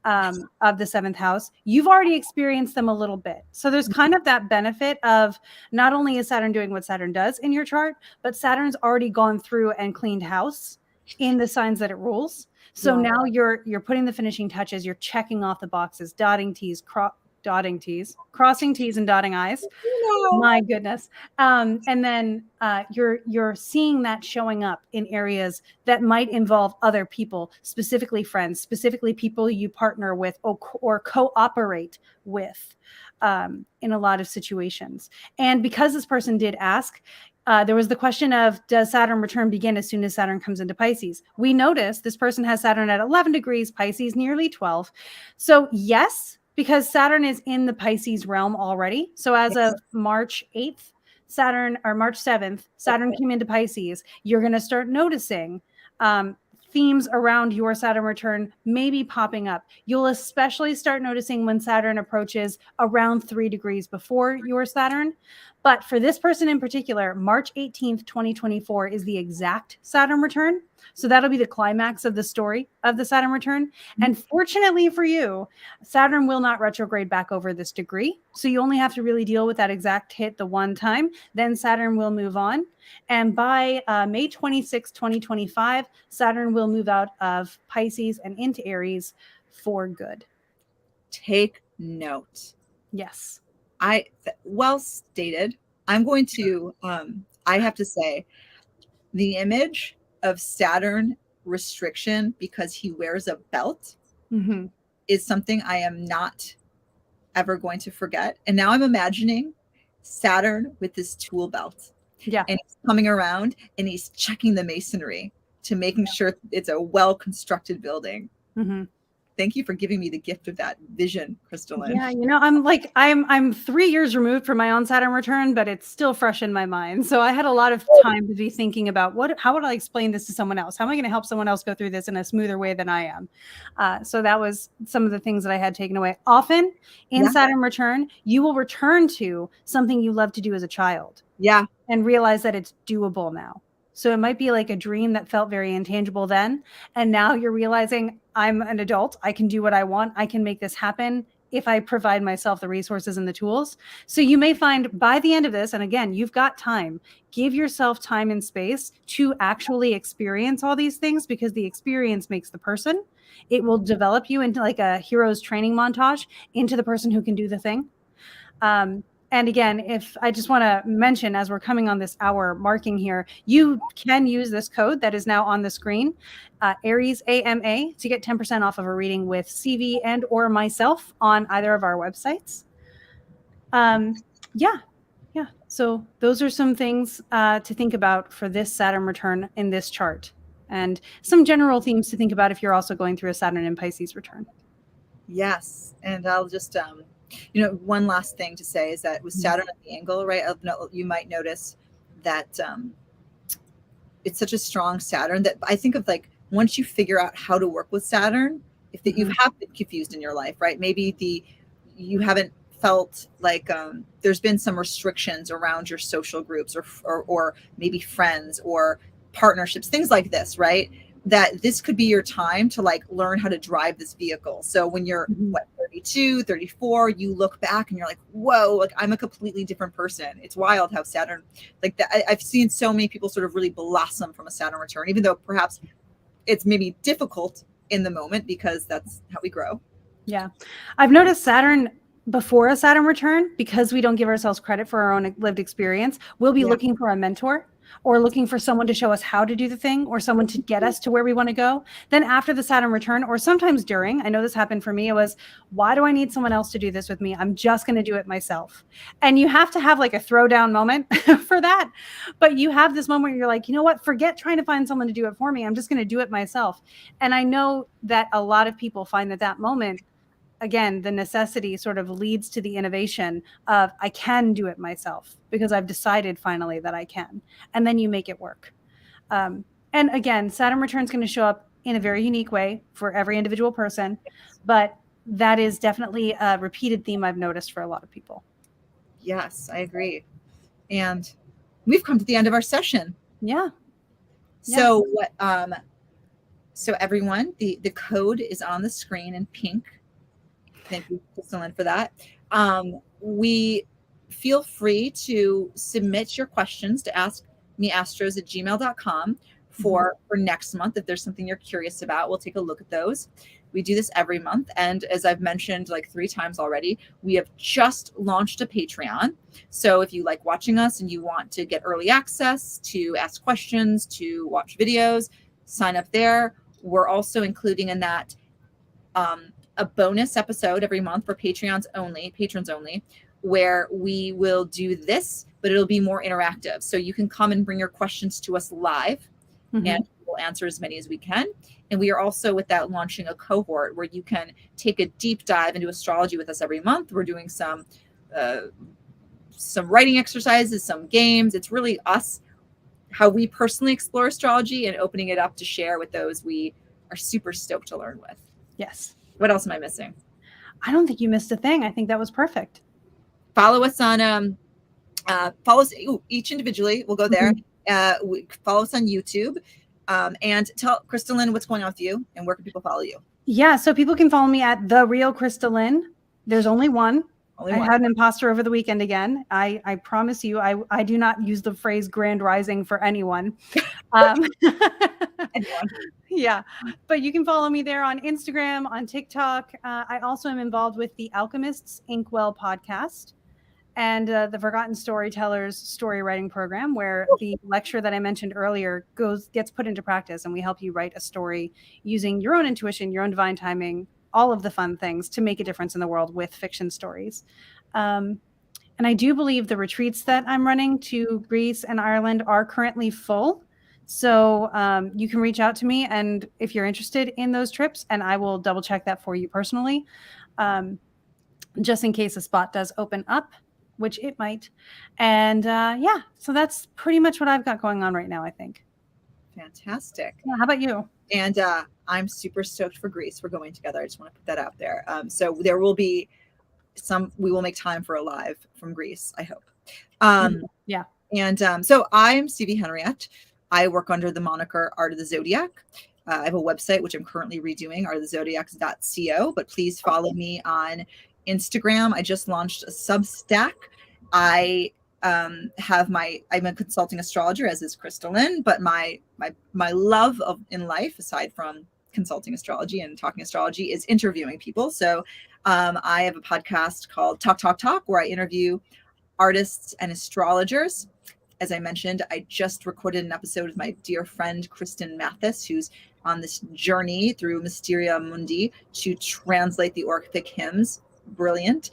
of the 7th house, you've already experienced them a little bit. So there's kind of that benefit of not only is Saturn doing what Saturn does in your chart, but Saturn's already gone through and cleaned house in the signs that it rules. So now you're putting the finishing touches, you're checking off the boxes, crossing T's and dotting I's. My goodness. And then you're seeing that showing up in areas that might involve other people, specifically friends, specifically people you partner with or cooperate with in a lot of situations. And because this person did ask, there was the question of, does Saturn return begin as soon as Saturn comes into Pisces? We noticed this person has Saturn at 11 degrees, Pisces nearly 12. So yes, because Saturn is in the Pisces realm already. So as of March 8th, March 7th, Saturn came into Pisces. You're going to start noticing themes around your Saturn return maybe popping up. You'll especially start noticing when Saturn approaches around 3 degrees before your Saturn. But for this person in particular, March 18th, 2024 is the exact Saturn return. So that'll be the climax of the story of the Saturn return. And fortunately for you, Saturn will not retrograde back over this degree. So you only have to really deal with that exact hit the one time. Then Saturn will move on. And by May 26, 2025, Saturn will move out of Pisces and into Aries for good. Take note. Yes. Well stated. I'm going to, I have to say, the image of Saturn restriction because he wears a belt is something I am not ever going to forget. And now I'm imagining Saturn with this tool belt. Yeah. And he's coming around and he's checking the masonry to making sure it's a well-constructed building. Thank you for giving me the gift of that vision, KristaLyn. Yeah, I'm 3 years removed from my own Saturn return, but it's still fresh in my mind. So I had a lot of time to be thinking about how would I explain this to someone else? How am I going to help someone else go through this in a smoother way than I am? So that was some of the things that I had taken away. Often in Saturn return, you will return to something you loved to do as a child. Yeah. And realize that it's doable now. So it might be like a dream that felt very intangible then. And now you're realizing I'm an adult. I can do what I want. I can make this happen if I provide myself the resources and the tools. So you may find by the end of this, and again, you've got time, give yourself time and space to actually experience all these things because the experience makes the person. It will develop you into like a hero's training montage into the person who can do the thing. And again, if I just want to mention, as we're coming on this hour marking here, you can use this code that is now on the screen, Aries AMA, to get 10% off of a reading with CV and or myself on either of our websites. Yeah. So those are some things to think about for this Saturn return in this chart, and some general themes to think about if you're also going through a Saturn and Pisces return. Yes, and I'll just one last thing to say is that with Saturn at the angle, right, you might notice that it's such a strong Saturn that I think of like once you figure out how to work with Saturn, if that you have been confused in your life, right? Maybe you haven't felt like there's been some restrictions around your social groups or maybe friends or partnerships, things like this, right? That this could be your time to like learn how to drive this vehicle. So when you're 32, 34, you look back and you're like, whoa, like I'm a completely different person. It's wild how Saturn, like that. I've seen so many people sort of really blossom from a Saturn return, even though perhaps it's maybe difficult in the moment because that's how we grow. Yeah. I've noticed Saturn before a Saturn return, because we don't give ourselves credit for our own lived experience, we'll be looking for a mentor or looking for someone to show us how to do the thing or someone to get us to where we want to go. Then after the Saturn return, or sometimes during, I know this happened for me, it was, why do I need someone else to do this with me? I'm just going to do it myself. And you have to have like a throwdown moment for that. But you have this moment where you're like, you know what, forget trying to find someone to do it for me. I'm just going to do it myself. And I know that a lot of people find that moment, again, the necessity sort of leads to the innovation of I can do it myself because I've decided finally that I can. And then you make it work. And again, Saturn return is going to show up in a very unique way for every individual person. But that is definitely a repeated theme I've noticed for a lot of people. Yes, I agree. And we've come to the end of our session. Yeah. So so everyone, the code is on the screen in pink. Thank you, KristaLyn, for that. We feel free to submit your questions to askmeastros@gmail.com for next month. If there's something you're curious about, we'll take a look at those. We do this every month. And as I've mentioned like 3 times already, we have just launched a Patreon. So if you like watching us and you want to get early access, to ask questions, to watch videos, sign up there. We're also including in that a bonus episode every month for patrons only, where we will do this, but it'll be more interactive. So you can come and bring your questions to us live, and we'll answer as many as we can. And we are also with that launching a cohort where you can take a deep dive into astrology with us every month. We're doing some writing exercises, some games. It's really us, how we personally explore astrology, and opening it up to share with those we are super stoked to learn with. Yes. What else am I missing? I don't think you missed a thing. I think that was perfect. Follow us on follow us each individually. We'll go there. Follow us on YouTube, and tell KristaLyn what's going on with you and where can people follow you. Yeah, so people can follow me at The Real KristaLyn. There's only one. I had an imposter over the weekend again. I promise you, I do not use the phrase grand rising for anyone. Yeah, but you can follow me there on Instagram, on TikTok. I also am involved with the Alchemists Inkwell podcast and the Forgotten Storytellers story writing program, where the lecture that I mentioned earlier gets put into practice, and we help you write a story using your own intuition, your own divine timing, all of the fun things to make a difference in the world with fiction stories. And I do believe the retreats that I'm running to Greece and Ireland are currently full. So you can reach out to me, and if you're interested in those trips, and I will double check that for you personally, just in case a spot does open up, which it might. And yeah, so that's pretty much what I've got going on right now, I think. Fantastic. Yeah, how about you? And I'm super stoked for Greece. We're going together. I just want to put that out there. So there will be we will make time for a live from Greece, I hope. Yeah. And so I'm Stevie Henriette. I work under the moniker Art of the Zodiac. I have a website, which I'm currently redoing, artofthezodiacs.co, but please follow me on Instagram. I just launched a Substack. I'm a consulting astrologer, as is KristaLyn, but my love in life, aside from consulting astrology and talking astrology, is interviewing people. So I have a podcast called Talk, where I interview artists and astrologers. As I mentioned, I just recorded an episode with my dear friend Kristen Mathis, who's on this journey through Mysteria Mundi to translate the Orphic hymns. Brilliant.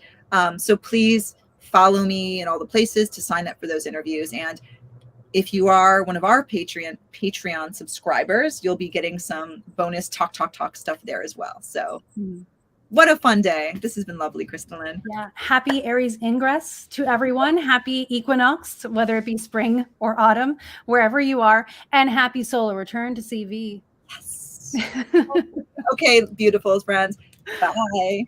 So please follow me in all the places to sign up for those interviews. And if you are one of our Patreon subscribers, you'll be getting some bonus talk stuff there as well. So what a fun day. This has been lovely, KristaLyn. Yeah. Happy Aries ingress to everyone. Happy equinox, whether it be spring or autumn, wherever you are. And happy solar return to CV. Yes. Okay, beautiful friends. Bye.